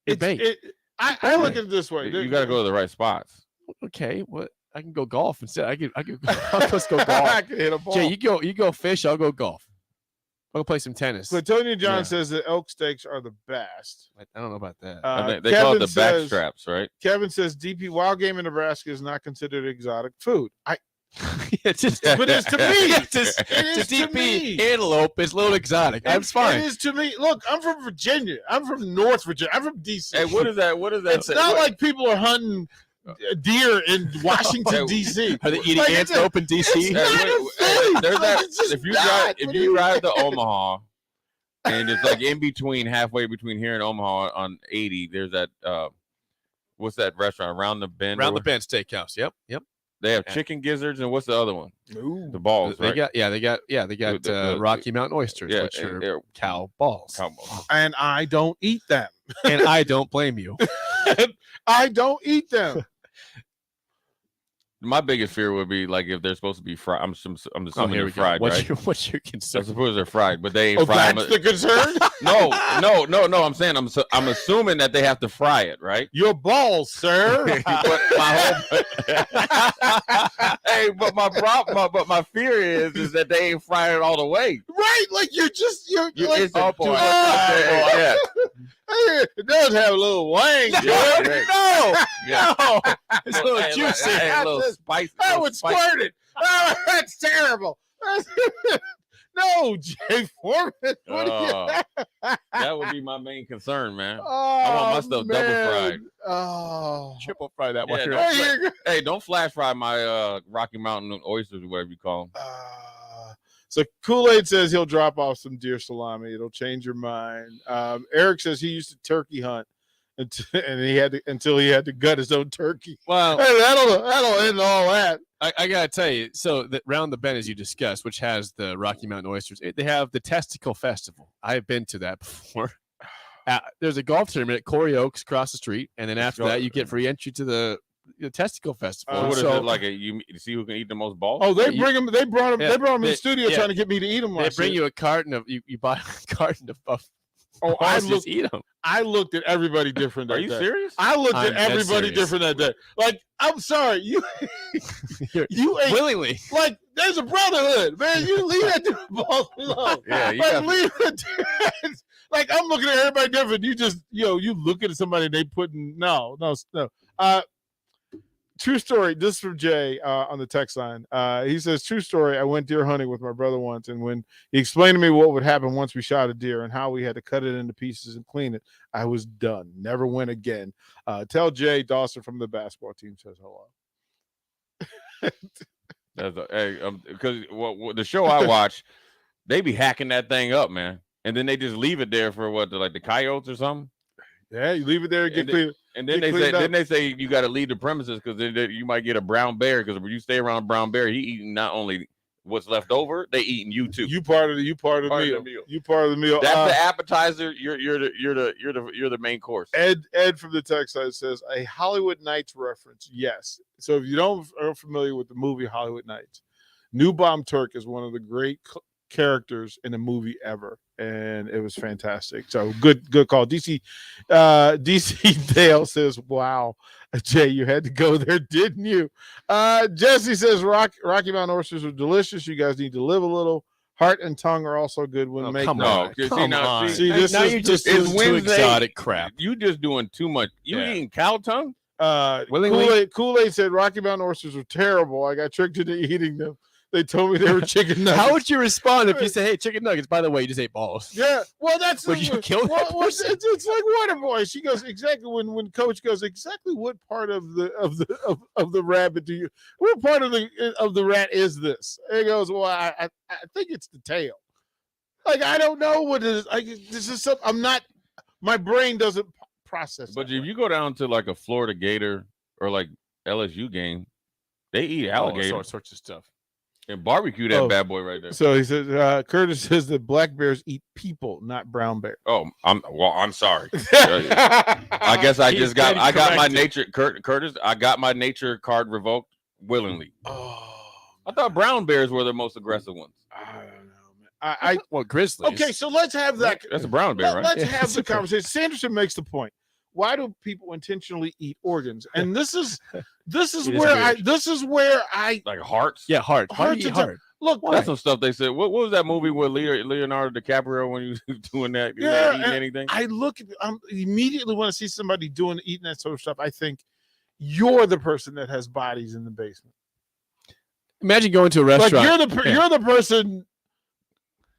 I look at it this way. You got to go to the right spots. Okay, what? I can go golf instead. Let's go golf. I can hit a ball. Jay, you go fish. I'll go golf. I'll go play some tennis. Latonia John says that elk steaks are the best. I don't know about that. I think they call it the back straps, right? Kevin says DP wild game in Nebraska is not considered exotic food. It's just, but it's to me. It is to me. Antelope is a little exotic. That's fine. It is to me. Look, I'm from Virginia. I'm from North Virginia. I'm from DC. Hey, what is that? What is that? It's not like people are hunting deer in Washington D.C. Are they eating antelope in D.C.? If you drive to Omaha, and it's like in between, halfway between here and Omaha on 80, there's that. What's that restaurant? Around the Bend. Around the Bend Steakhouse. Yep. They have chicken gizzards, and what's the other one? Ooh. The balls. They right? They got Rocky Mountain oysters, which are cow balls. And I don't eat them. And I don't blame you. I don't eat them. My biggest fear would be like if they're supposed to be fried. I'm assuming they're fried, right? What's your concern? I suppose they're fried, but they ain't fried. That's the concern? No. I'm saying I'm assuming that they have to fry it, right? Your balls, sir. Hey, but my fear is that they ain't frying it all the way. Right, like you're like, it's too much. Yeah. It does have a little wang. Yeah. No. It's a little juicy. A little spice. I would squirt it. Oh, that's terrible. No, Jay Foreman. That would be my main concern, man. Oh, I want my stuff double fried. Oh, triple fry that one. Hey, don't flash fry my Rocky Mountain oysters or whatever you call them. So Kool-Aid says he'll drop off some deer salami. It'll change your mind. Eric says he used to turkey hunt, until he had to gut his own turkey. Well, hey, that'll end all that. I gotta tell you, so round the bend, as you discussed, which has the Rocky Mountain oysters, they have the Testicle Festival. I've been to that before. There's a golf tournament at Corey Oaks across the street, and then after that, you get free entry to the Testicle Festival. What is it like? You see who can eat the most balls? Oh, they bring them. They brought them in the studio trying to get me to eat them. They bring you a carton of. You buy a carton of Oh, just eat them. I looked at everybody different. Are you serious? I looked at I'm dead everybody serious. different that day. Like, I'm sorry, you ate willingly. like there's a brotherhood, man. You leave that dude balls alone. Yeah, you like, got- leave it. Like I'm looking at everybody different. You just you look at somebody and they putting no. True story. This is from Jay on the text line. He says, true story. I went deer hunting with my brother once, and when he explained to me what would happen once we shot a deer and how we had to cut it into pieces and clean it, I was done. Never went again. Tell Jay Dawson from the basketball team says hello. Because the show I watch, they be hacking that thing up, man, and then they just leave it there for the coyotes or something. Yeah, you leave it there and get clean. And then they say you got to leave the premises because then you might get a brown bear. Because when you stay around a brown bear, he eating not only what's left over, they eating you too. You part of the meal. You part of the meal. That's the appetizer. You're the main course. Ed from the text side says a Hollywood Nights reference. Yes. So if you aren't familiar with the movie Hollywood Nights, Newbomb Turk is one of the great characters in a movie ever, and it was fantastic. So good call. DC Dale says, wow, Jay, you had to go there, didn't you? Jesse says Rocky Mountain oysters are delicious. You guys need to live a little. Heart and tongue are also good when making. Come on. See, this now is you're just it's too Wednesday. exotic crap. You just doing too much. You eating cow tongue? Willingly? Kool-Aid said Rocky Mountain oysters were terrible. I got tricked into eating them. They told me they were chicken nuggets. How would you respond if you say, "Hey, chicken nuggets"? By the way, you just ate balls. Yeah, well, that's Would you kill that well, person? it's like Waterboy. She goes exactly when Coach goes exactly what part of the rabbit do you? What part of the rat is this? And he goes, well, I think it's the tail. Like I don't know what it is. Like this is something I'm not. My brain doesn't process. But if you go down to like a Florida Gator or like LSU game, they eat alligator. All sorts of stuff. And barbecue that bad boy right there. So he says, Curtis says that black bears eat people, not brown bears. Oh, I'm sorry. I guess I got my nature, Curtis. I got my nature card revoked willingly. Oh, I thought brown bears were the most aggressive ones. I don't know, man. Well, grizzlies. Okay, so let's have that. That's a brown bear, right? Let's have the conversation. Sanderson makes the point. Why do people intentionally eat organs? And this is where I like hearts. Yeah, heart. How do you eat heart? Look, that's some stuff they said. What was that movie with Leonardo DiCaprio when he was doing that? Yeah, eating anything? I look immediately when I see somebody eating that sort of stuff. I think you're the person that has bodies in the basement. Imagine going to a restaurant. Like you're the person.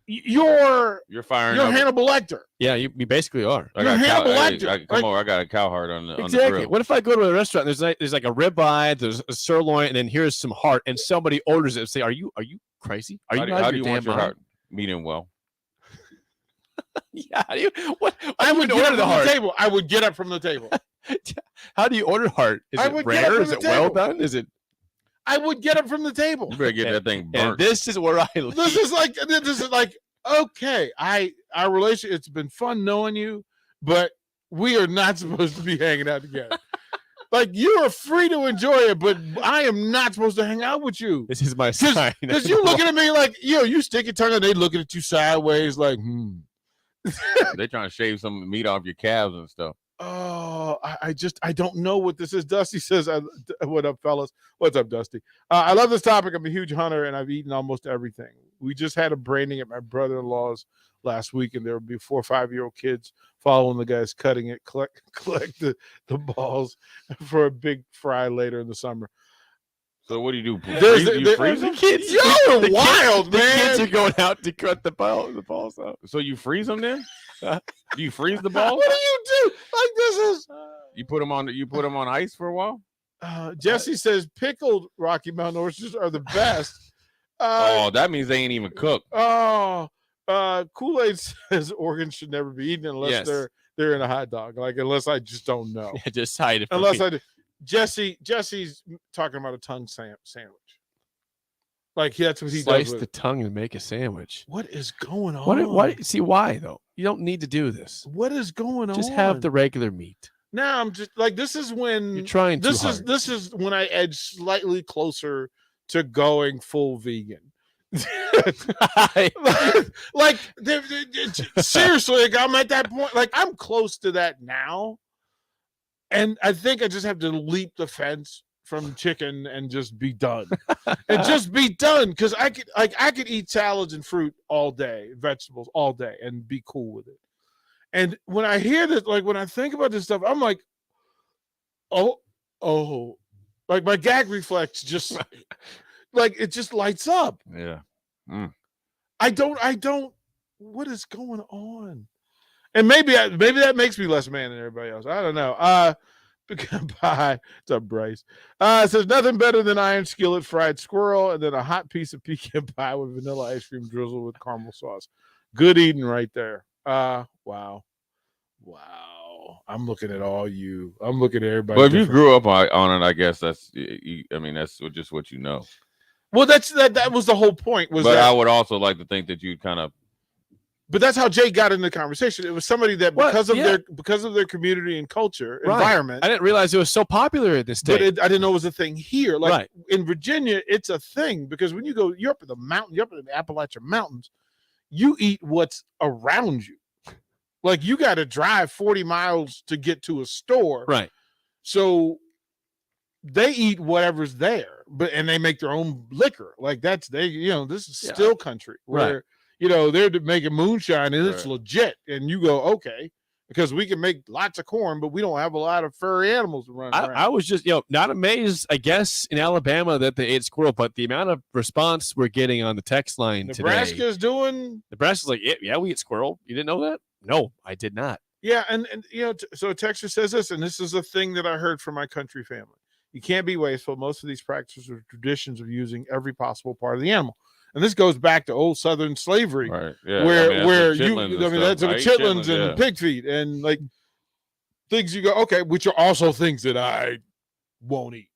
You're firing. You're up. Hannibal Lecter. Yeah, you basically are. You're Hannibal Lecter. Come on, I got a cow heart on the Exactly. grill. What if I go to a restaurant? There's like a ribeye, there's a sirloin, and then here's some heart, and somebody orders it and say, "Are you crazy? Are you How do you want your heart? Medium well. Yeah. What? I would get order up the from heart. the table. I would get up from the table. How do you order heart? Is I it would get up rare? from Is the it well table. done? Is it? I would get up from the table. You better get that thing And burnt. this is where I live. This is like okay. Our relationship. It's been fun knowing you, but we are not supposed to be hanging out together. Like you are free to enjoy it, but I am not supposed to hang out with you. This is my sign. Because you looking at me like you stick your tongue and they looking at you sideways like They're trying to shave some meat off your calves and stuff. Oh, I don't know what this is. Dusty says, what up, fellas? What's up, Dusty? I love this topic. I'm a huge hunter, and I've eaten almost everything. We just had a branding at my brother-in-law's last week, and there would be 4 or 5-year-old kids following the guys cutting it, collect the balls for a big fry later in the summer. So what do? You The freeze them? kids, you're wild, man. The kids are going out to cut the balls out. So you freeze them then? Do you freeze the balls? What do you do? Like this is. You put them on ice for a while. Jesse says pickled Rocky Mountain oysters are the best. That means they ain't even cooked. Kool-Aid says organs should never be eaten unless they're in a hot dog. Like unless I just don't know. Yeah, just hide it. Unless I do. Jesse's talking about a tongue sandwich. Like that's what he slice does. With the tongue and make a sandwich. What is going on? What? See why though? You don't need to do this. What is going on? Just have the regular meat. Now I'm just like this is when You're trying too this hard. is when I edge slightly closer to going full vegan. Like seriously, like, I'm at that point. Like I'm close to that now, and I think I just have to leap the fence from chicken and just be done. And just be done, because I could eat salads and fruit all day, vegetables all day, and be cool with it. And when I hear this, like when I think about this stuff, I'm like, oh, like my gag reflex just like it just lights up. Yeah. I don't. What is going on? And maybe that makes me less man than everybody else. I don't know. Pecan pie. What's up, Bryce? It says nothing better than iron skillet fried squirrel and then a hot piece of pecan pie with vanilla ice cream drizzled with caramel sauce. Good eating right there. Wow. I'm looking at all you. I'm looking at everybody. But if you grew up on it, I guess that's just what you know. Well, that was the whole point. I would also like to think that you'd kind of. But that's how Jay got in the conversation. It was somebody that because of their community and culture environment. I didn't realize it was so popular in this state. But I didn't know it was a thing here. Like in Virginia, it's a thing because when you're up in the mountain, you're up in the Appalachian Mountains, you eat what's around you. Like you got to drive 40 miles to get to a store. Right. So they eat whatever's there, and they make their own liquor. Like this is still country where, they're making moonshine and it's legit. And you go, okay, because we can make lots of corn, but we don't have a lot of furry animals to run around. I was just, not amazed, I guess, in Alabama that they ate squirrel, but the amount of response we're getting on the text line Nebraska's today. Nebraska's like, yeah, we eat squirrel. You didn't know that? No, I did not. Yeah, and so Texas says this, and this is a thing that I heard from my country family. You can't be wasteful. Most of these practices are traditions of using every possible part of the animal. And this goes back to old Southern slavery, right? Yeah, where that's the chitlins and pig feet and like things you go, okay, which are also things that I won't eat.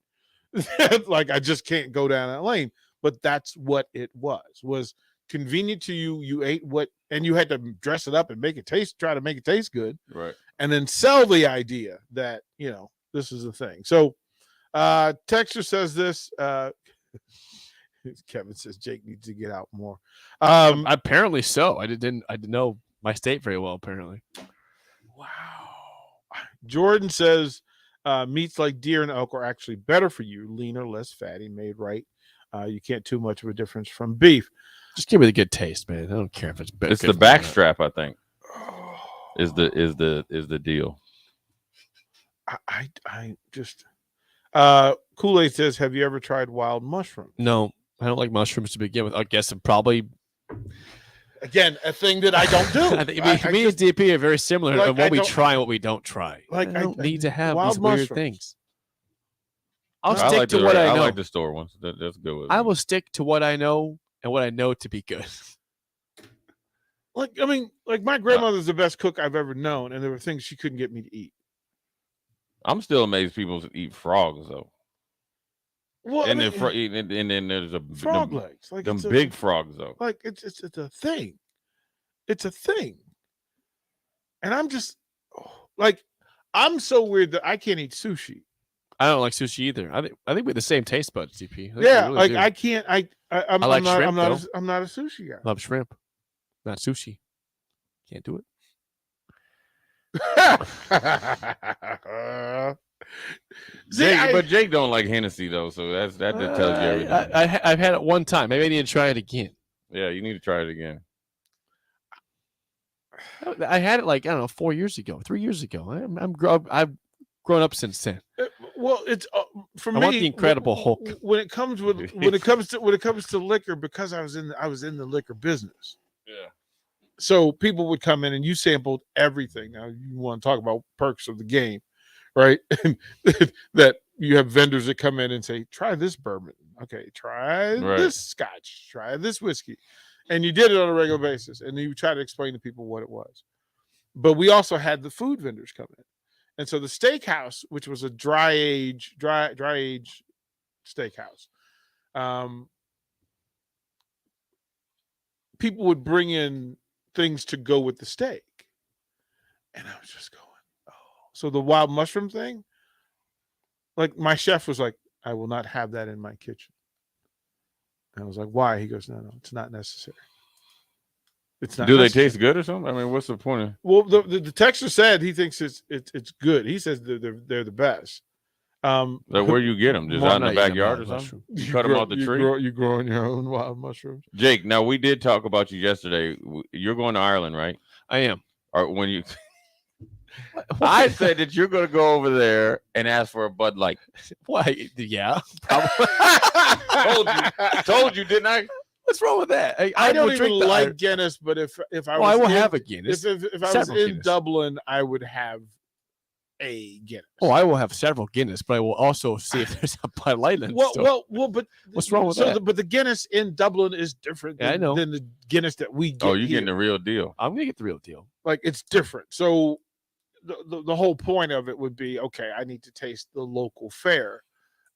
Like I just can't go down that lane. But that's what it was convenient to you. You ate what, and you had to dress it up and try to make it taste good, right? And then sell the idea that this is a thing. So, Texture says this. Kevin says Jake needs to get out more. Apparently so. I didn't know my state very well. Apparently. Wow. Jordan says meats like deer and elk are actually better for you, leaner, less fatty, made right. You can't too much of a difference from beef. Just give me the good taste, man. I don't care if it's better. It's the back strap, I think. Is the deal. I just Kool-Aid says, have you ever tried wild mushrooms? No, I don't like mushrooms to begin with. I guess I'm probably again a thing that I don't do. I think me and DP are very similar on what we try and what we don't try. Like I don't need to have these weird things. I'll stick to what I know. I like the store ones. That's good. I will stick to what I know and what I know to be good. Like my grandmother's the best cook I've ever known, and there were things she couldn't get me to eat. I'm still amazed people eat frogs though. Well, and then there's frog legs, like them big frogs though. Like it's a thing. It's a thing. And I'm just I'm so weird that I can't eat sushi. I don't like sushi either. I think we have the same taste buds, DP. Yeah, really I can't. I'm like not. shrimp, I'm not a sushi guy. Love shrimp, not sushi. Can't do it. Jake don't like Hennessy though, so that tells you everything. I've had it one time. Maybe I need to try it again. Yeah, you need to try it again. I had it 4 years ago, 3 years ago. I've grown up since then. Well, it's for me. I want the Incredible Hulk. When it comes to liquor, because I was in the liquor business. Yeah. So people would come in and you sampled everything. Now you want to talk about perks of the game, right? That you have vendors that come in and say, try this bourbon. Okay, try this scotch, try this whiskey. And you did it on a regular basis. And you try to explain to people what it was. But we also had the food vendors come in. And so the steakhouse, which was a dry age steakhouse, people would bring in things to go with the steak. And I was just going, oh. So the wild mushroom thing, like my chef was like, I will not have that in my kitchen. And I was like, why? He goes, no, it's not necessary. It's not. Do they necessary. taste good or something? I mean, what's the point of? Well, the texter said he thinks it's good. He says they're the best. Like, where do you get them? Just out in the backyard or something? You cut them off the tree? You growing your own wild mushrooms? Jake, now we did talk about you yesterday. You're going to Ireland, right? I am. Or when you... I said that you're going to go over there and ask for a Bud Light. Why? Yeah. Told you, didn't I? What's wrong with that? I don't even like Guinness, but if I was I will have a Guinness. If I was in Dublin, I would have a Guinness. Oh, I will have several Guinness, but I will also see if there's a Bud Light in the store. Well, but what's wrong with that? But the Guinness in Dublin is different than the Guinness that we get. Oh, you're getting the real deal. I'm gonna get the real deal. Like, it's different. So the whole point of it would be, okay, I need to taste the local fare.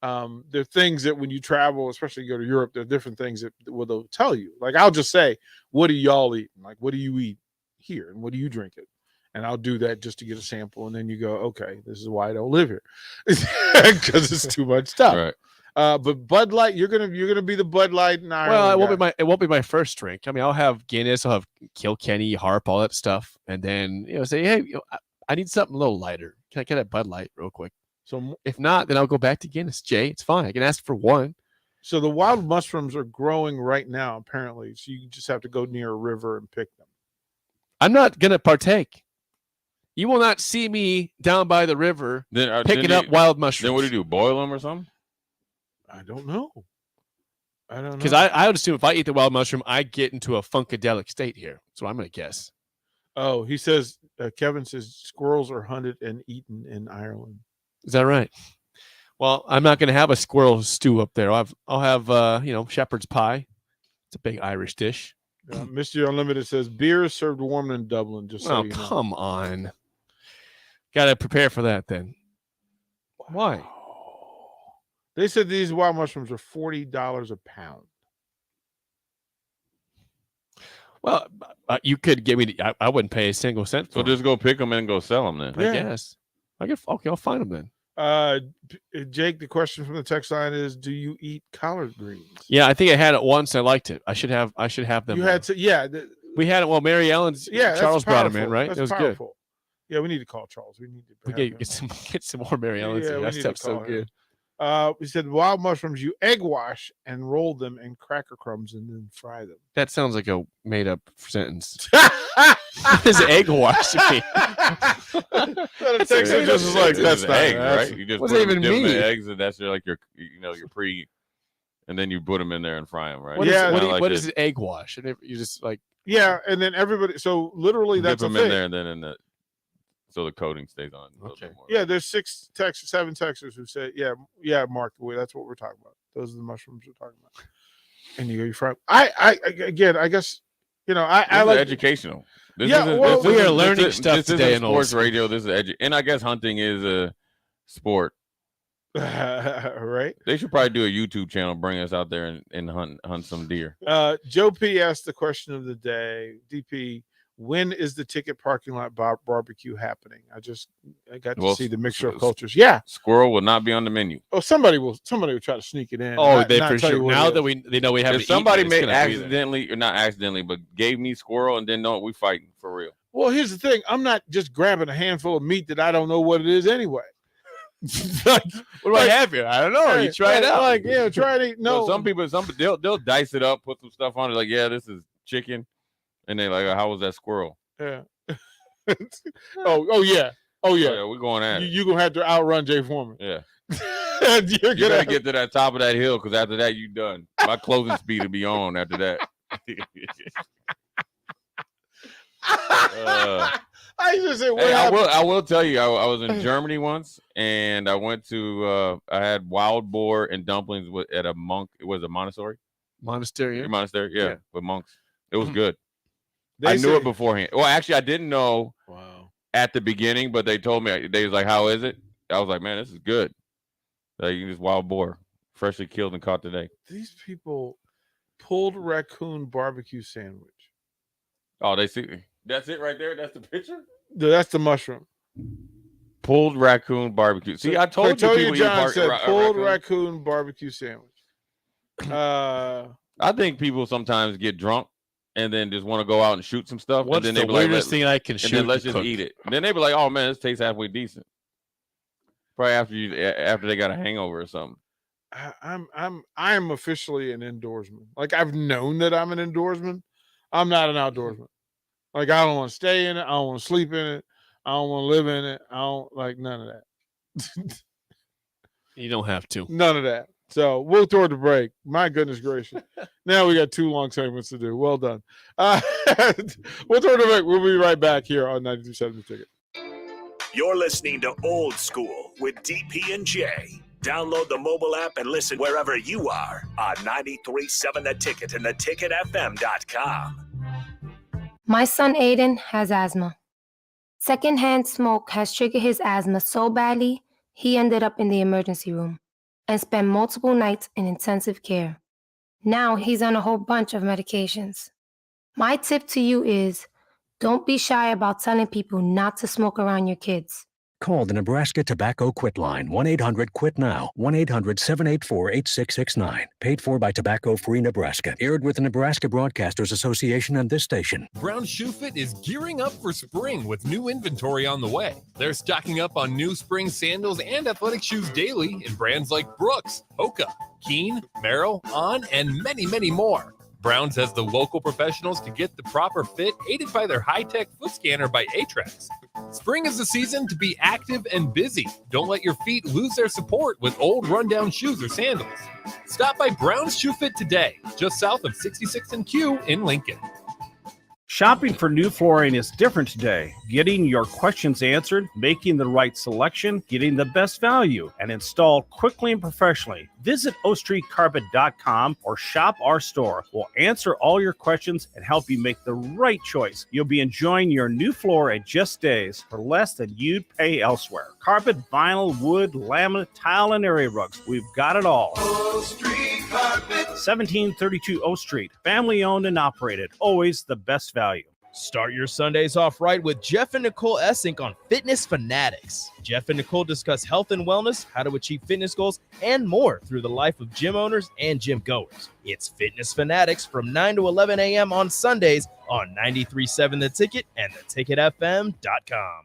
There are things that when you travel, especially you go to Europe, there are different things that they'll tell you. Like, I'll just say, what do y'all eat? Like, what do you eat here? And what do you drink it? And I'll do that just to get a sample. And then you go, okay, this is why I don't live here. Because it's too much stuff. Right. But Bud Light, you're gonna be the Bud Light in Ireland. Well, it won't be my first drink. I mean, I'll have Guinness, I'll have Kilkenny, Harp, all that stuff, and then say, hey, I need something a little lighter. Can I get a Bud Light real quick? So if not, then I'll go back to Guinness. Jay, it's fine. I can ask for one. So the wild mushrooms are growing right now, apparently. So you just have to go near a river and pick them. I'm not gonna partake. You will not see me down by the river picking up wild mushrooms. Then what do? Boil them or something? I don't know. Because I would assume if I eat the wild mushroom, I get into a funkadelic state here. So I'm going to guess. Oh, he says, Kevin says squirrels are hunted and eaten in Ireland. Is that right? Well, I'm not going to have a squirrel stew up there. I'll have shepherd's pie. It's a big Irish dish. Mr. Unlimited says beer is served warm in Dublin. Just so you know. Come on. Got to prepare for that then. Why? They said these wild mushrooms are $40 a pound. Well, you could give me. I wouldn't pay a single cent for So just go pick them and go sell them then. I guess. I'll find them then. Jake, the question from the text line is: do you eat collard greens? Yeah, I think I had it once. I liked it. I should have them. You had to, yeah. We had it. Well, Mary Ellen's. Yeah, Charles brought them in, right? That's it was powerful. good. Yeah, we need to call Charles. We need to get some more Mary Ellen's. Yeah, that stuff's so good. We said wild mushrooms you egg wash and roll them in cracker crumbs and then fry them. That sounds like a made up sentence. What is egg wash to me? That's egg, right? You just what does that even dip them mean? in eggs, and that's like your pre, and then you put them in there and fry them, right? What is an egg wash? And you just like and then everybody. So literally, that's dip them in there, and then so the coating stays on. Okay. Yeah, there's 7 Texans who say, yeah, Mark, that's what we're talking about. Those are the mushrooms we're talking about. And you fry. I guess I like educational. We are learning stuff today in sports radio. This is and I guess hunting is a sport. Right? They should probably do a YouTube channel, bring us out there and hunt some deer. Joe P asked the question of the day. DP, when is the ticket parking lot barbecue happening? I got to see the mixture of cultures. Yeah, squirrel will not be on the menu. Oh, somebody will try to sneak it in. Oh, they for sure. Now that they know we have, if somebody made accidentally or not accidentally, but gave me squirrel and then we fighting for real. Well, here's the thing: I'm not just grabbing a handful of meat that I don't know what it is anyway. What do I have here? I don't know. You try it out. Try it. No, well, some people they'll dice it up, put some stuff on it. Like, yeah, this is chicken. And they're like, how was that squirrel? Yeah. Oh yeah. We're going at it. You're going to have to outrun Jay Foreman. Yeah. you got to get to that top of that hill because after that, you're done. My closing speed will be on after that. I just say, I will tell you, I was in Germany once, and I went to, I had wild boar and dumplings at a monk. It was a monastery. Monastery, yeah, with monks. It was good. I knew it beforehand. Well, actually, I didn't know at the beginning, but they told me. They was like, "How is it?" I was like, "Man, this is good." Like, you just wild boar, freshly killed and caught today. These people pulled raccoon barbecue sandwich. Oh, they see. That's it right there. That's the picture. That's the mushroom. Pulled raccoon barbecue. See, I told you people John said pulled raccoon barbecue sandwich. I think people sometimes get drunk and then just want to go out and shoot some stuff. What's and then the they be weirdest like, thing I can and shoot then let's and just cook? eat it. And then they be like, oh man, this tastes halfway decent. Probably after they got a hangover or something. I'm officially an indoorsman. Like, I've known that I'm an indoorsman. I'm not an outdoorsman. Like, I don't want to stay in it. I don't want to sleep in it. I don't want to live in it. I don't like none of that. You don't have to. None of that. So we'll throw the break. My goodness gracious. Now we got 2 long segments to do. Well done. We'll throw the break. We'll be right back here on 92.7 The Ticket. You're listening to Old School with DP and J. Download the mobile app and listen wherever you are on 93.7 The Ticket and theticketfm.com. My son Aiden has asthma. Secondhand smoke has triggered his asthma so badly, he ended up in the emergency room and spent multiple nights in intensive care. Now he's on a whole bunch of medications. My tip to you is, don't be shy about telling people not to smoke around your kids. Call the Nebraska Tobacco Quit Line, 1-800-QUIT-NOW, 1-800-784-8669. Paid for by Tobacco Free Nebraska. Aired with the Nebraska Broadcasters Association and this station. Brown Shoe Fit is gearing up for spring with new inventory on the way. They're stocking up on new spring sandals and athletic shoes daily in brands like Brooks, Hoka, Keen, Merrell, On, and many, many more. Browns has the local professionals to get the proper fit, aided by their high-tech foot scanner by Atrax. Spring is the season to be active and busy. Don't let your feet lose their support with old rundown shoes or sandals. Stop by Brown's Shoe Fit today, just south of 66th and Q in Lincoln. Shopping for new flooring is different today. Getting your questions answered, making the right selection, getting the best value, and installed quickly and professionally. Visit ostreetcarpet.com or shop our store. We'll answer all your questions and help you make the right choice. You'll be enjoying your new floor in just days for less than you'd pay elsewhere. Carpet, vinyl, wood, laminate, tile, and area rugs. We've got it all. O Street Carpet. 1732 O Street. Family owned and operated. Always the best value. Start your Sundays off right with Jeff and Nicole Essink on Fitness Fanatics. Jeff and Nicole discuss health and wellness, how to achieve fitness goals, and more through the life of gym owners and gym goers. It's Fitness Fanatics from 9 to 11 a.m. on Sundays on 93.7 The Ticket and theticketfm.com.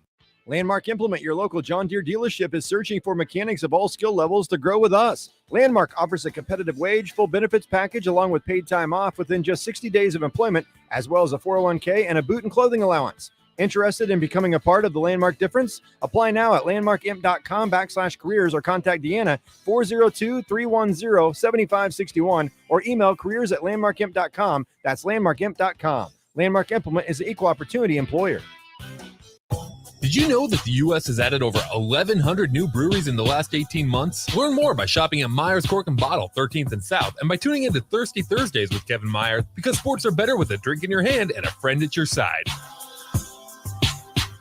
Landmark Implement, your local John Deere dealership, is searching for mechanics of all skill levels to grow with us. Landmark offers a competitive wage, full benefits package, along with paid time off within just 60 days of employment, as well as a 401k and a boot and clothing allowance. Interested in becoming a part of the Landmark difference? Apply now at landmarkimp.com/careers or contact Deanna 402-310-7561 or email careers@landmarkimp.com. That's landmarkimp.com. Landmark Implement is the equal opportunity employer. Did you know that the U.S. has added over 1,100 new breweries in the last 18 months? Learn more by shopping at Myers Cork and Bottle, 13th and South, and by tuning into Thirsty Thursdays with Kevin Meyer, because sports are better with a drink in your hand and a friend at your side.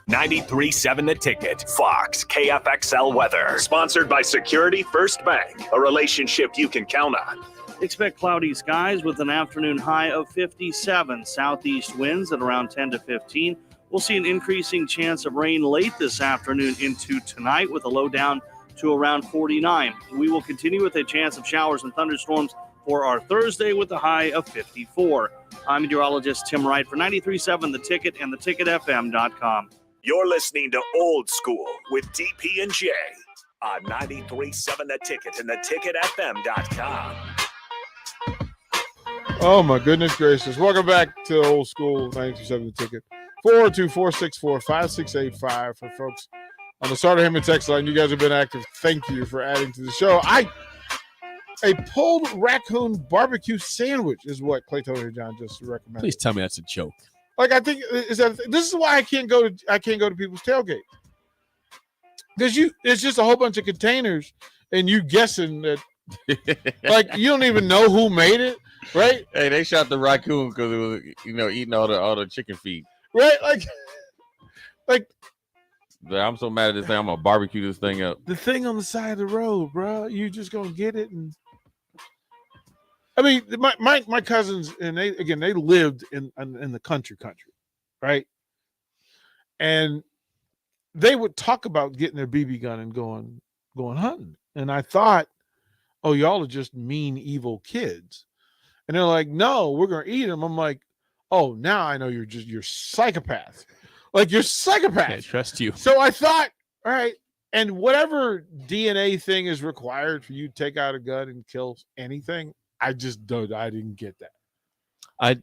93.7 The Ticket. Fox KFXL weather. Sponsored by Security First Bank. A relationship you can count on. Expect cloudy skies with an afternoon high of 57. Southeast winds at around 10 to 15. We'll see an increasing chance of rain late this afternoon into tonight with a low down to around 49. We will continue with a chance of showers and thunderstorms for our Thursday with a high of 54. I'm meteorologist Tim Wright for 93.7 The Ticket and theticketfm.com. You're listening to Old School with DP and J on 93.7 The Ticket and theticketfm.com. Oh, my goodness gracious. Welcome back to Old School 92.7 The Ticket. 402-464-5685 for folks on the Starter Hammond text line. You guys have been active. Thank you for adding to the show. A pulled raccoon barbecue sandwich is what Clayton John just recommended. Please tell me that's a joke. Like, I think this is why I can't go to people's tailgates. Because it's just a whole bunch of containers and you guessing that like you don't even know who made it, right? Hey, they shot the raccoon because it was, eating all the chicken feet. Right? Like I'm so mad at this thing. I'm gonna barbecue this thing up. The thing on the side of the road, bro. You just gonna get it, and I mean, my cousins, and they lived in the country, right? And they would talk about getting their BB gun and going hunting. And I thought, oh, y'all are just mean, evil kids. And they're like, no, we're going to eat them. I'm like, oh, now I know you're psychopaths. Like, you're psychopaths. Can't trust you. So I thought, all right. And whatever DNA thing is required for you to take out a gun and kill anything, I didn't get that.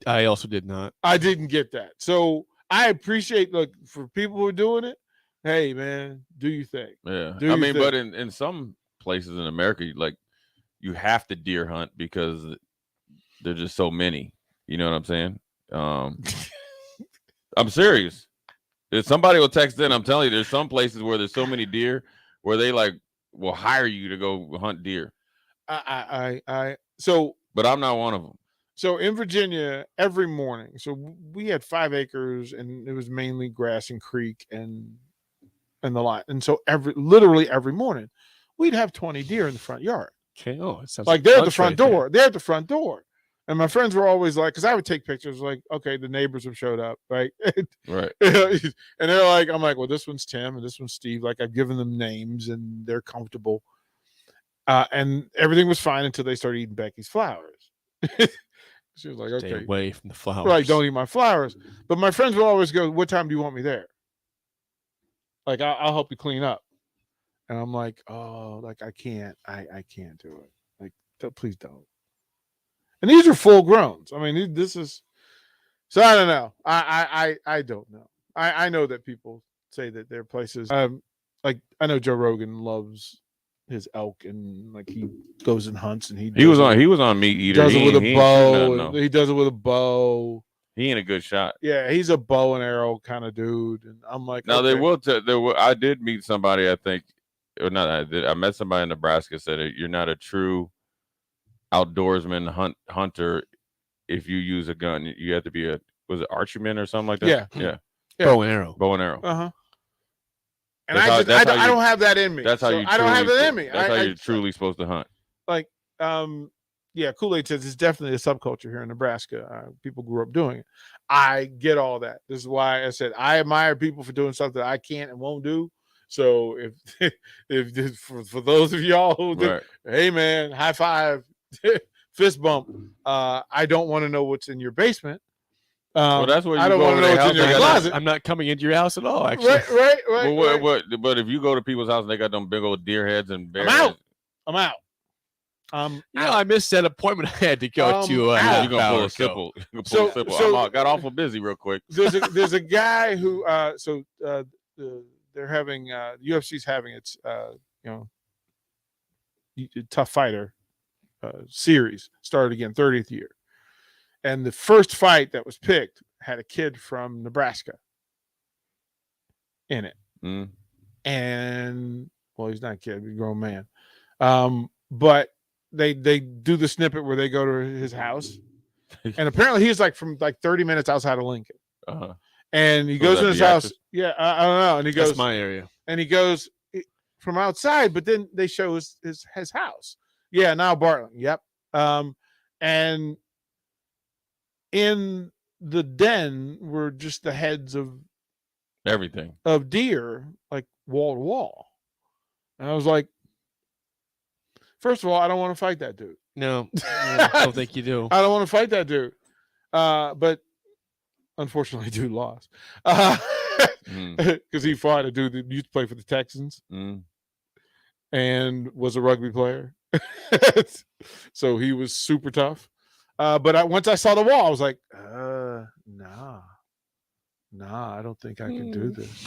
I also did not. I didn't get that. So I appreciate, look, for people who are doing it, hey, man, do your thing. Yeah. Do your thing. But in some places in America, like, you have to deer hunt because there's just so many. You know what I'm saying? I'm serious. If somebody will text in, I'm telling you, there's some places where there's so many deer where they like will hire you to go hunt deer. But I'm not one of them. So in Virginia, every morning, so we had 5 acres, and it was mainly grass and creek and the lot. And so literally every morning, we'd have 20 deer in the front yard. Okay. Oh, it sounds like they're at the front door. They're at the front door. And my friends were always like, because I would take pictures like, okay, the neighbors have showed up, right? Right. And they're like, I'm like, well, this one's Tim and this one's Steve. Like, I've given them names and they're comfortable. And everything was fine until they started eating Becky's flowers. She was like, okay. Stay away from the flowers. Right, don't eat my flowers. But my friends would always go, what time do you want me there? Like, I'll help you clean up. And I'm like, oh, like, I can't do it. Like, please don't. And these are full growns. I mean, this is, so I don't know. I don't know. I know that people say that there are places, like, I know Joe Rogan loves his elk, and like he goes and hunts, and he was on Meat Eater. Does it with a bow. He does it with a bow. He ain't a good shot. Yeah, he's a bow and arrow kind of dude. And I'm like, now okay. I did meet somebody, I think, or not. I met somebody in Nebraska said you're not a true outdoorsman hunter if you use a gun. You have to be was it archeryman or something like that? Yeah. Bow and arrow. Uh-huh. And I don't have that in me. That's how I don't have it in me. That's how you're truly supposed to hunt. Like, yeah, Kool-Aid says it's definitely a subculture here in Nebraska. People grew up doing it. I get all that. This is why I said I admire people for doing something I can't and won't do. So if for those of y'all who think, hey man, high five, fist bump. I don't want to know what's in your basement. Well, that's what I don't want to know what's in your closet. I'm not coming into your house at all, actually. Right. Well, what? But if you go to people's house and they got them big old deer heads and bear I'm out. I missed that appointment I had to go to. You're gonna pull a simple. I got awful busy real quick. There's a guy who they're having UFC's having its Tough Fighter series started again, 30th year. And the first fight that was picked had a kid from Nebraska in it. Mm. And, well, he's not a kid, he's a grown man. But they do the snippet where they go to his house. And apparently he's like from like 30 minutes outside of Lincoln. Uh-huh. And he goes in his house. Yeah, I don't know. And he goes, that's my area. And he goes from outside, but then they show his house. Yeah, now Bartlett. Yep. And in the den were just the heads of everything of deer, like wall to wall. And I was like, first of all, I don't want to fight that dude. No, I don't think you do. I don't want to fight that dude. But unfortunately, dude lost. Because he fought a dude that used to play for the Texans and was a rugby player. So he was super tough. But once I saw the wall, I was like, nah, I don't think I can do this.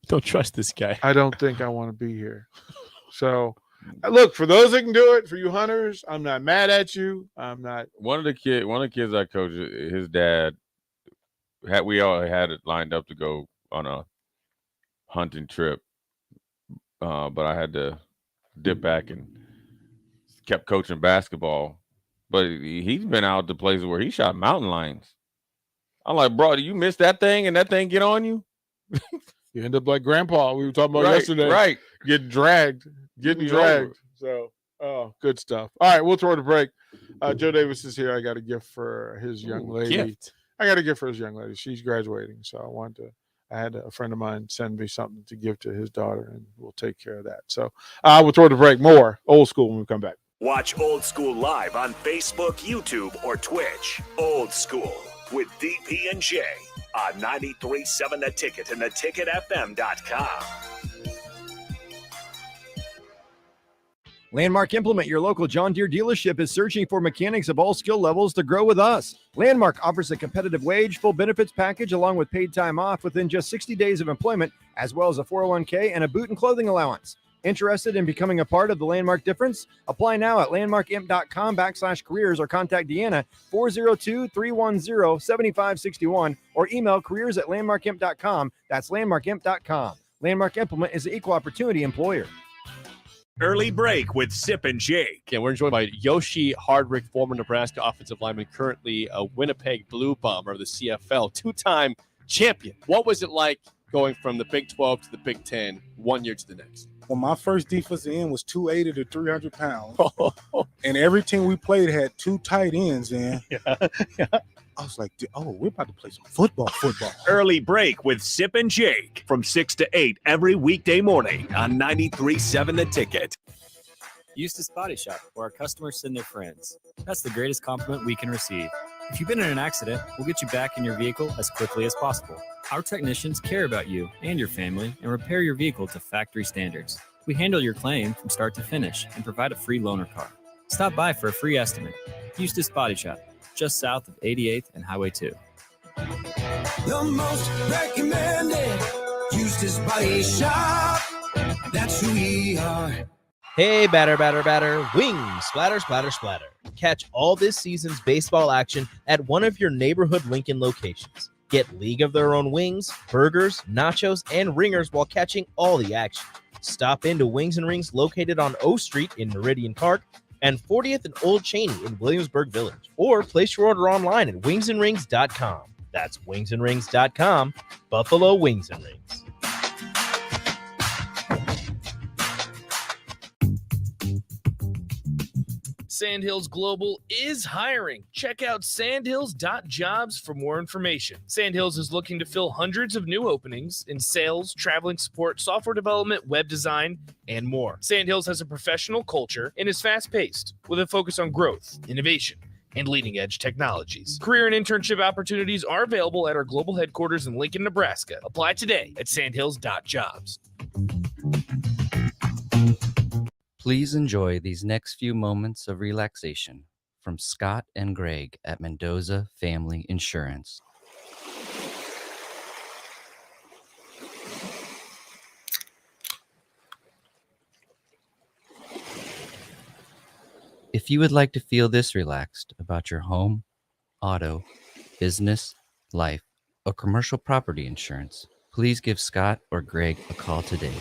Don't trust this guy. I don't think I want to be here. So, look, for those that can do it, for you hunters, I'm not mad at you. I'm not. One of the kids I coached, his dad, we all had it lined up to go on a hunting trip. But I had to dip back and kept coaching basketball. But he's been out to places where he shot mountain lions. I'm like, bro, do you miss that thing and that thing get on you? You end up like Grandpa we were talking about yesterday. Right. Getting dragged. So, good stuff. All right, we'll throw it a break. Joe Davis is here. I got a gift for his young lady. Gift. I got a gift for his young lady. She's graduating. So I had a friend of mine send me something to give to his daughter, and we'll take care of that. So we'll throw it a break. More Old School when we come back. Watch Old School live on Facebook, YouTube, or Twitch. Old School with DP and J on 93.7 The Ticket and theticketfm.com. Landmark Implement, your local John Deere dealership, is searching for mechanics of all skill levels to grow with us. Landmark offers a competitive wage, full benefits package, along with paid time off within just 60 days of employment, as well as a 401k and a boot and clothing allowance. Interested in becoming a part of the Landmark difference? Apply now at landmarkimp.com/careers or contact Deanna 402-310-7561 or email careers@landmarkimp.com. That's landmarkimp.com. Landmark Implement is an equal opportunity employer. Early break with Sip and Jake. Yeah, we're joined by Yoshi Hardrick, former Nebraska offensive lineman, currently a Winnipeg Blue Bomber of the CFL, two-time champion. What was it like going from the Big 12 to the Big 10 1 year to the next? Well, my first defensive end was 280 to 300 pounds. And every team we played had two tight ends in. I was like, oh, we're about to play some football. Early break with Sip and Jake from 6 to 8 every weekday morning on 93.7 The Ticket. Eustace Body Shop, where our customers send their friends. That's the greatest compliment we can receive. If you've been in an accident, we'll get you back in your vehicle as quickly as possible. Our technicians care about you and your family and repair your vehicle to factory standards. We handle your claim from start to finish and provide a free loaner car. Stop by for a free estimate. Eustace Body Shop, just south of 88th and Highway 2. The most recommended Eustace Body Shop. That's who we are. Hey, batter, batter, batter. Wings, splatter, splatter, splatter. Catch all this season's baseball action at one of your neighborhood Lincoln locations. Get League of Their Own wings, burgers, nachos, and ringers while catching all the action. Stop into Wings and Rings located on O Street in Meridian Park and 40th and Old Cheney in Williamsburg Village. Or place your order online at wingsandrings.com. That's wingsandrings.com. Buffalo Wings and Rings. Sandhills Global is hiring. Check out sandhills.jobs for more information. Sandhills is looking to fill hundreds of new openings in sales, traveling support, software development, web design, and more. Sandhills has a professional culture and is fast-paced with a focus on growth, innovation, and leading-edge technologies. Career and internship opportunities are available at our global headquarters in Lincoln, Nebraska. Apply today at sandhills.jobs. Please enjoy these next few moments of relaxation from Scott and Greg at Mendoza Family Insurance. If you would like to feel this relaxed about your home, auto, business, life, or commercial property insurance, please give Scott or Greg a call today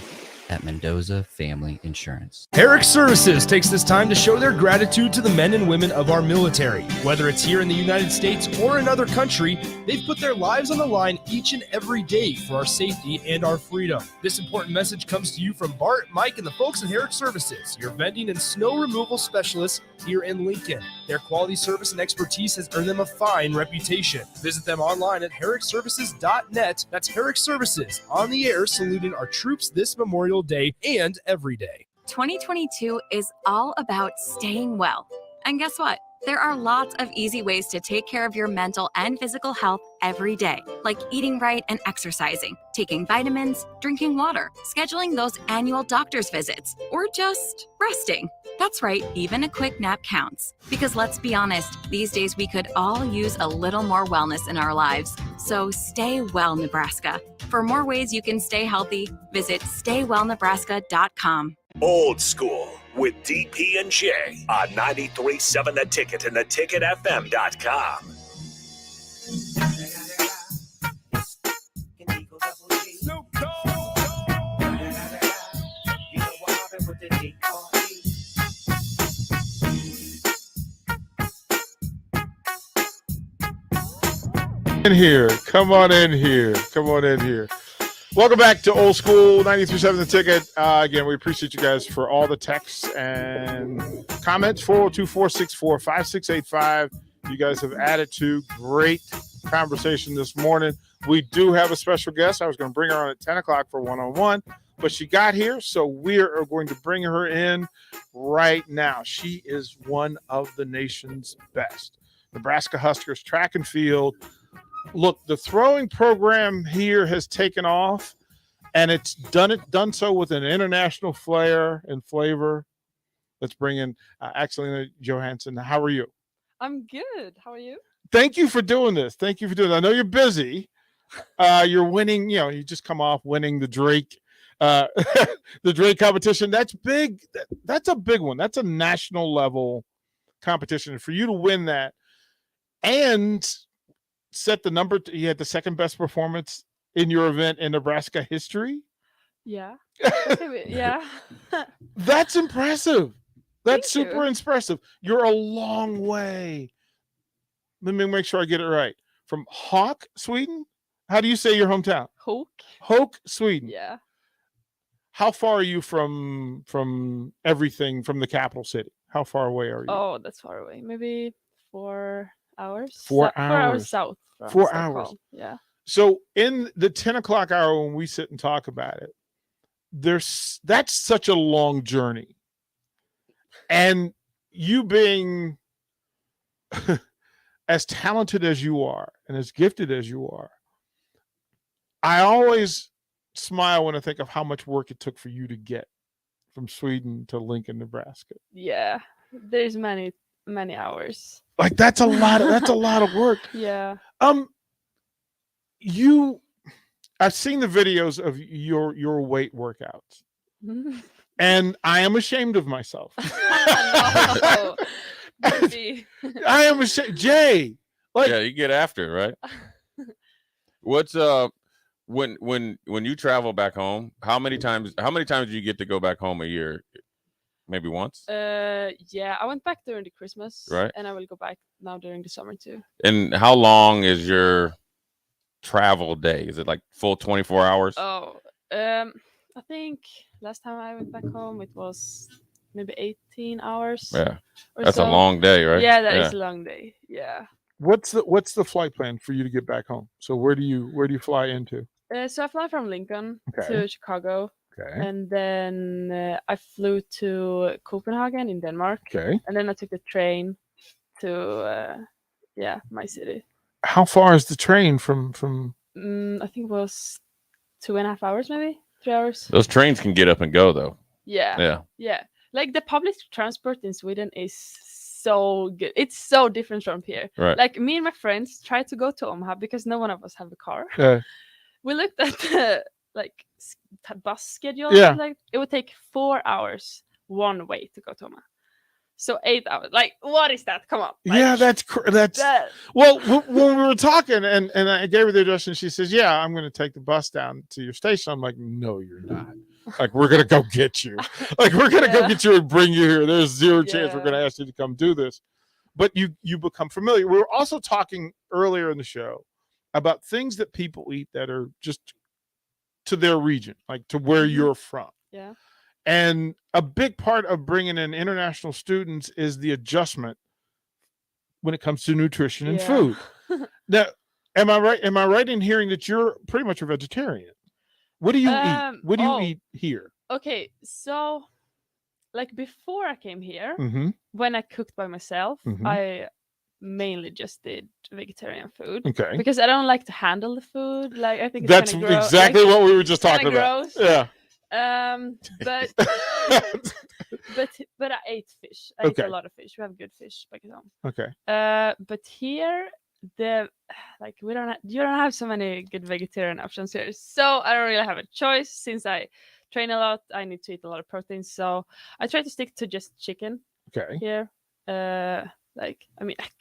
at Mendoza Family Insurance. Herrick Services takes this time to show their gratitude to the men and women of our military. Whether it's here in the United States or another country, they've put their lives on the line each and every day for our safety and our freedom. This important message comes to you from Bart, Mike, and the folks at Herrick Services, your vending and snow removal specialists here in Lincoln. Their quality service and expertise has earned them a fine reputation. Visit them online at herrickservices.net. That's Herrick Services, on the air saluting our troops this Memorial Day and every day. 2022 is all about staying well. And guess what? There are lots of easy ways to take care of your mental and physical health every day, like eating right and exercising, taking vitamins, drinking water, scheduling those annual doctor's visits, or just resting. That's right, even a quick nap counts. Because let's be honest, these days we could all use a little more wellness in our lives. So stay well, Nebraska. For more ways you can stay healthy, visit staywellnebraska.com. Old School with DP and J on 93.7 The Ticket and theticketfm.com. In here. Come on in here. Come on in here. Welcome back to Old School 93.7 The Ticket. Again, we appreciate you guys for all the texts and comments. 402-464-5685. You guys have added to great conversation this morning. We do have a special guest. I was going to bring her on at 10 o'clock for one-on-one. but she got here, so we are going to bring her in right now. She is one of the nation's best. Nebraska Huskers track and field. Look, the throwing program here has taken off, and it's done so with an international flair and flavor. Let's bring in Axelina Johansson. How are you? I'm good. How are you? Thank you for doing this. Thank you for doing it. I know you're busy. You're winning, you just come off winning the Drake the Drake competition. That's big. That's a big one. That's a national level competition. And for you to win that and set the number, you had the second best performance in your event in Nebraska history. Yeah. Yeah. That's impressive. That's Thank super you. impressive. You're a long way. Let me make sure I get it right. From Hawk, Sweden? How do you say your hometown? Hoke, Sweden. Yeah. How far are you from everything, from the capital city? How far away are you? Oh, that's far away. Maybe 4 hours. 4 4 hours hours. south from 4 Stockholm. hours. Yeah. So in the 10 o'clock hour when we sit and talk about it, that's such a long journey. And you being as talented as you are and as gifted as you are, I always smile when I think of how much work it took for you to get from Sweden to Lincoln, Nebraska. Yeah. There's many hours. Like that's a lot of work. Yeah. I've seen the videos of your weight workouts. And I am ashamed of myself. No. Maybe. I am ashamed. Jay. Yeah, you get after it, right? What's when you travel back home, how many times do you get to go back home a year? Maybe once? Yeah, I went back during the Christmas. Right. And I will go back now during the summer too. And how long is your travel day? Is it like full 24 hours? Oh, I think last time I went back home it was maybe 18 hours. Yeah. That's a long day, right? Yeah, that is a long day. Yeah. What's the flight plan for you to get back home? So where do you fly into? So I fly from Lincoln Okay. to Chicago. Okay. And then I flew to Copenhagen in Denmark. Okay. And then I took the train to my city. How far is the train from I think it was 2.5 hours, maybe 3 hours. Those trains can get up and go though. Yeah. Like the public transport in Sweden is so good. It's so different from here. Right. Like me and my friends tried to go to Omaha because no one of us have a car. Yeah. We looked at the bus schedule. Yeah. Like it would take 4 hours one way to go to Omaha. So 8 hours. Like what is that? Come on. Like, yeah, that's well. When we were talking, and I gave her the address, and she says, "Yeah, I'm going to take the bus down to your station." I'm like, "No, you're not. Like we're going to go get you. Like we're going to go get you and bring you here. There's zero chance we're going to ask you to come do this." But you become familiar. We were also talking earlier in the show about things that people eat that are just to their region, like to where you're from. Yeah. And a big part of bringing in international students is the adjustment when it comes to nutrition and food. Now, am I right? Am I right in hearing that you're pretty much a vegetarian? What do you eat? What do you eat here? Okay, so like before I came here, Mhm. when I cooked by myself, Mhm. I mainly just did vegetarian food. Okay. Because I don't like to handle the food. Like I think it's That's kinda gross. exactly Like, what we were just kinda talking about. gross. Yeah. But but I ate fish. I ate Okay. a lot of fish. We have good fish back at home. Okay. But here you don't have so many good vegetarian options here. So I don't really have a choice since I train a lot. I need to eat a lot of protein. So I try to stick to just chicken. Okay. Here. I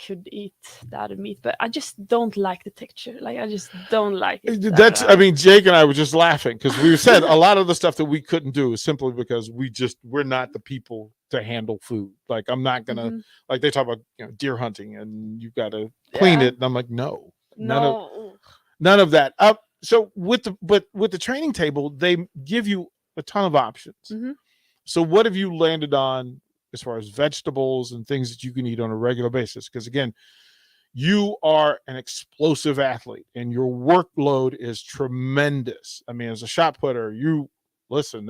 could eat the other meat, but I just don't like the texture. Like I just don't like it. Jake and I were just laughing because we said a lot of the stuff that we couldn't do is simply because we're not the people to handle food. Like I'm not gonna like they talk about deer hunting and you've got to clean it, and I'm like no. None of that. So with the training table, they give you a ton of options. So what have you landed on as far as vegetables and things that you can eat on a regular basis? Because again, you are an explosive athlete and your workload is tremendous. I mean, as a shot putter, you listen,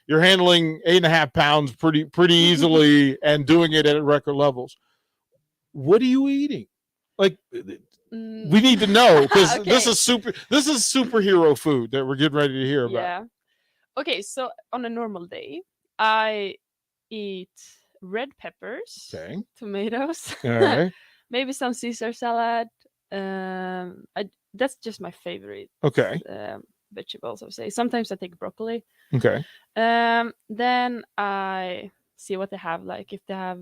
you're handling 8.5 pounds pretty easily and doing it at record levels. What are you eating? Like, we need to know, because this is superhero food that we're getting ready to hear about. Yeah. Okay, so on a normal day, I eat red peppers, tomatoes, All right. maybe some Caesar salad. That's just my favorite. Okay. Vegetables, I would say. Sometimes I take broccoli. Okay. Then I see what they have, like if they have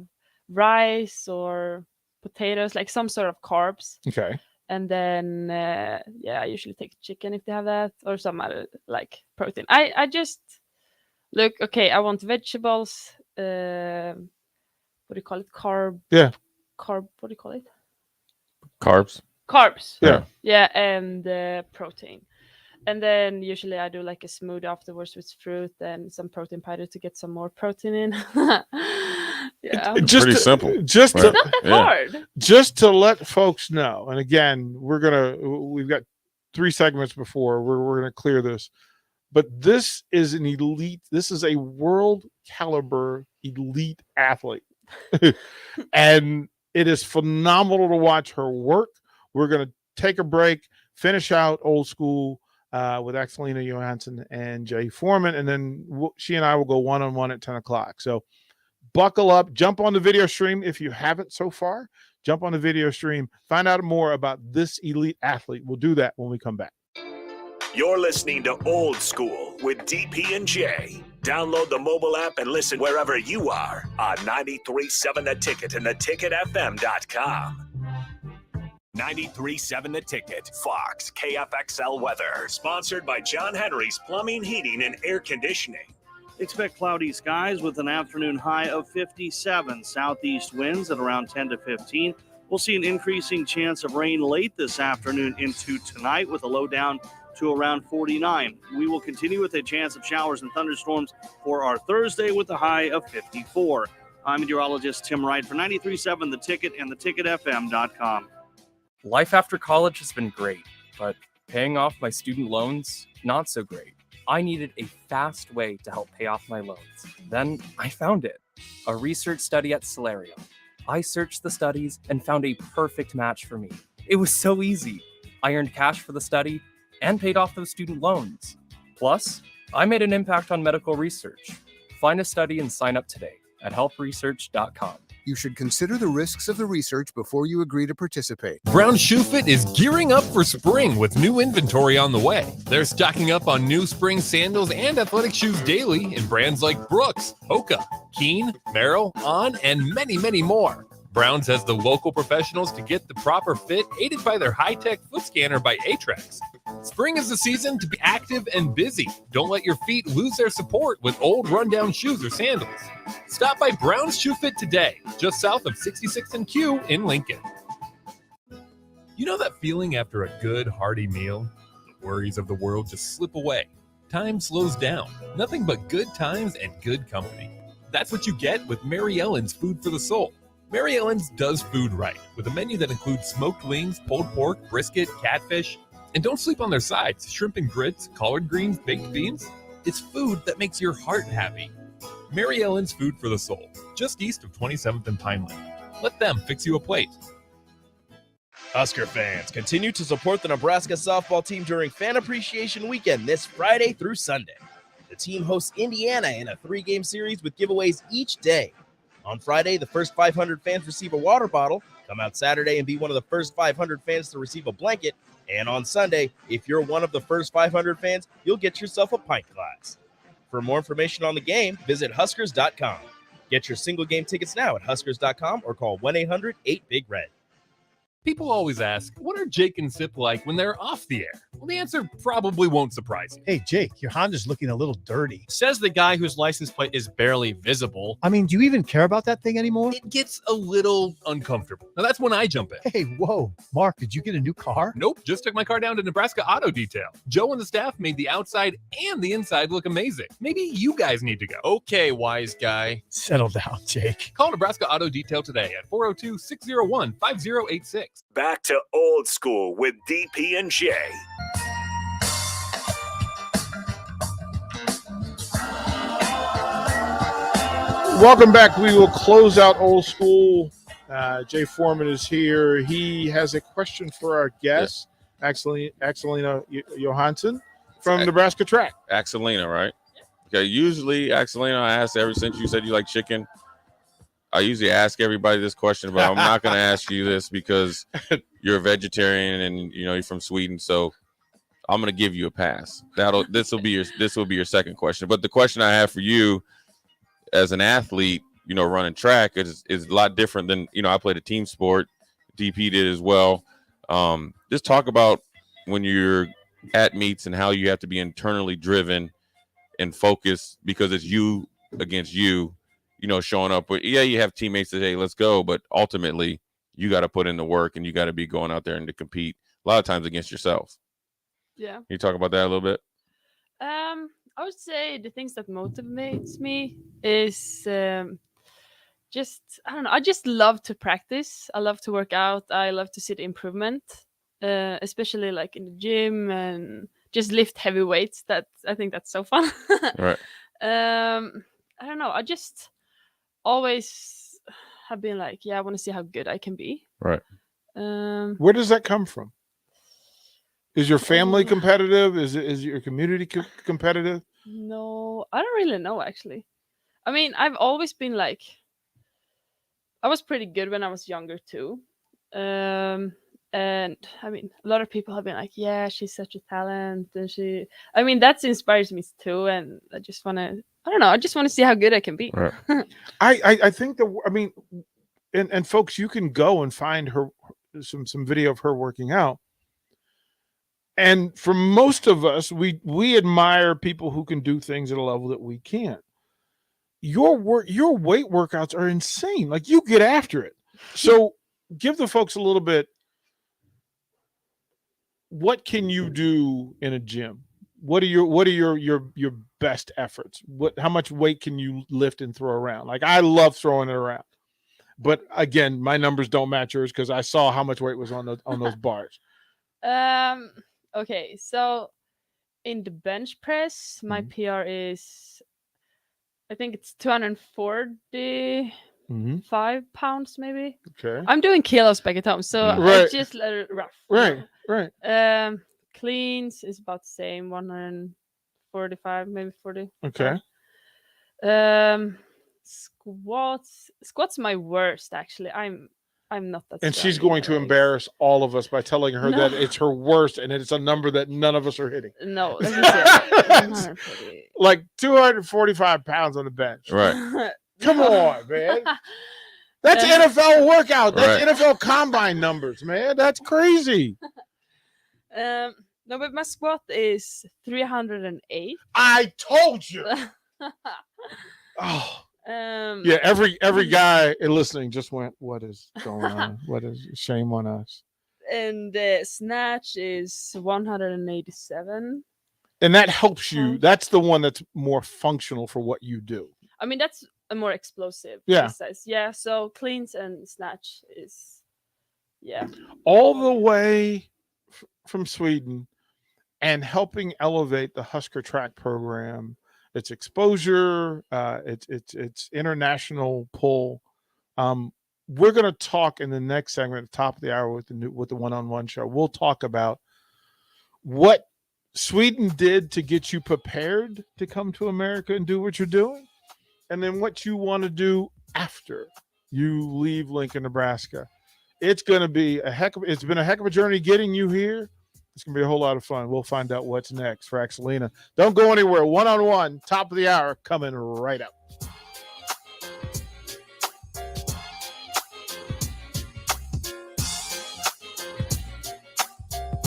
rice or potatoes, like some sort of carbs. Okay. And then I usually take chicken if they have that, or some other like protein. I just look, okay, I want vegetables, what do you call it? What do you call it? Carbs. Yeah, and protein. And then usually I do like a smoothie afterwards with fruit and some protein powder to get some more protein in. Yeah. Pretty simple. It's not that hard. Just to let folks know, and again, we've got 3 segments before we're gonna clear this, but this is a world caliber elite athlete. And it is phenomenal to watch her work. We're gonna take a break, finish out old school with Axelina Johansson and Jay Foreman, and then she and I will go one-on-one at 10 o'clock. So buckle up, jump on the video stream if you haven't so far. Jump on the video stream, find out more about this elite athlete. We'll do that when we come back. You're listening to Old School with DP and J. Download the mobile app and listen wherever you are on 93.7 The Ticket and theticketfm.com. 93.7 The Ticket, Fox, KFXL weather. Sponsored by John Henry's Plumbing, Heating, and Air Conditioning. Expect cloudy skies with an afternoon high of 57. Southeast winds at around 10 to 15. We'll see an increasing chance of rain late this afternoon into tonight with a low down to around 49. We will continue with a chance of showers and thunderstorms for our Thursday with a high of 54. I'm meteorologist Tim Wright for 93.7 The Ticket and theticketfm.com. Life after college has been great, but paying off my student loans, not so great. I needed a fast way to help pay off my loans. Then I found it, a research study at Celerio. I searched the studies and found a perfect match for me. It was so easy. I earned cash for the study and paid off those student loans. Plus, I made an impact on medical research. Find a study and sign up today at healthresearch.com. You should consider the risks of the research before you agree to participate. Brown Shoe Fit is gearing up for spring with new inventory on the way. They're stocking up on new spring sandals and athletic shoes daily in brands like Brooks, Hoka, Keen, Merrell, On, and many, many more. Browns has the local professionals to get the proper fit, aided by their high-tech foot scanner by Atrax. Spring is the season to be active and busy. Don't let your feet lose their support with old rundown shoes or sandals. Stop by Brown's Shoe Fit today, just south of 66th and Q in Lincoln. You know that feeling after a good, hearty meal? The worries of the world just slip away. Time slows down. Nothing but good times and good company. That's what you get with Mary Ellen's Food for the Soul. Mary Ellen's does food right, with a menu that includes smoked wings, pulled pork, brisket, catfish. And don't sleep on their sides, shrimp and grits, collard greens, baked beans. It's food that makes your heart happy. Mary Ellen's Food for the Soul, just east of 27th and Pineland. Let them fix you a plate. Husker fans, continue to support the Nebraska softball team during Fan Appreciation Weekend this Friday through Sunday. The team hosts Indiana in a 3-game series with giveaways each day. On Friday, the first 500 fans receive a water bottle. Come out Saturday and be one of the first 500 fans to receive a blanket. And on Sunday, if you're one of the first 500 fans, you'll get yourself a pint glass. For more information on the game, visit Huskers.com. Get your single game tickets now at Huskers.com or call 1-800-8-BIG-RED. People always ask, what are Jake and Sip like when they're off the air? Well, the answer probably won't surprise you. Hey, Jake, your Honda's looking a little dirty. Says the guy whose license plate is barely visible. I mean, do you even care about that thing anymore? It gets a little uncomfortable. Now, that's when I jump in. Hey, whoa. Mark, did you get a new car? Nope, just took my car down to Nebraska Auto Detail. Joe and the staff made the outside and the inside look amazing. Maybe you guys need to go. Okay, wise guy. Settle down, Jake. Call Nebraska Auto Detail today at 402-601-5086. Back to Old School with DP and J. Welcome back. We will close out Old School. Jay Foreman is here. He has a question for our guest, Axelina Johansson from Nebraska Track. Axelina, right? Okay. Usually, Axelina, I ask ever since you said you like chicken. I usually ask everybody this question, but I'm not going to ask you this because you're a vegetarian and you're from Sweden. So I'm going to give you a pass. This will be your second question. But the question I have for you as an athlete, running track is a lot different than, I played a team sport. DP did as well. Just talk about when you're at meets and how you have to be internally driven and focused because it's you against you, showing up with, you have teammates that, hey, let's go. But ultimately you got to put in the work and you got to be going out there and to compete a lot of times against yourself. Yeah. Can you talk about that a little bit? I would say the things that motivates me is just, I don't know, I just love to practice. I love to work out. I love to see the improvement, especially like in the gym and just lift heavy weights. I think that's so fun. Right. I don't know. I just always have been like, I want to see how good I can be. Right. Where does that come from? Is your family competitive? Is your community competitive? No, I don't really know, actually. I mean, I've always been like, I was pretty good when I was younger too. And I mean, a lot of people have been like, yeah, she's such a talent. And that inspires me too. And I just want to, I don't know, I just want to see how good I can be. Right. I think and folks, you can go and find her some video of her working out. And for most of us, we admire people who can do things at a level that we can't. Your weight workouts are insane. Like, you get after it. So give the folks a little bit. What can you do in a gym? What are your best efforts? How much weight can you lift and throw around? Like, I love throwing it around. But again, my numbers don't match yours because I saw how much weight was on those bars. Okay, so in the bench press, my PR is, I think it's 245 pounds, maybe. Okay. I'm doing kilos back at home, so Right. it's just rough. Right. Cleans is about the same, 145, maybe 40. Okay. Squats my worst, actually. I'm not that. And strong she's going in to legs. embarrass all of us by telling her No. that it's her worst and it's a number that none of us are hitting. No, let me see. 140. Like 245 pounds on the bench. Right. Come on, man. That's NFL workout. That's NFL combine numbers, man. That's crazy. No, but my squat is 308. I told you. Oh. Yeah, every guy listening just went, what is going on? What is shame on us? And the snatch is 187. And that helps you. That's the one that's more functional for what you do. I mean, that's a more explosive exercise. Yeah, so cleans and snatch is, all the way from Sweden and helping elevate the Husker Track program. It's exposure, it's international pull. We're going to talk in the next segment at the top of the hour with the one-on-one show. We'll talk about what Sweden did to get you prepared to come to America and do what you're doing, and then what you want to do after you leave Lincoln, Nebraska. It's going to be it's been a heck of a journey getting you here. It's going to be a whole lot of fun. We'll find out what's next for Axelina. Don't go anywhere. One-on-one, top of the hour, coming right up.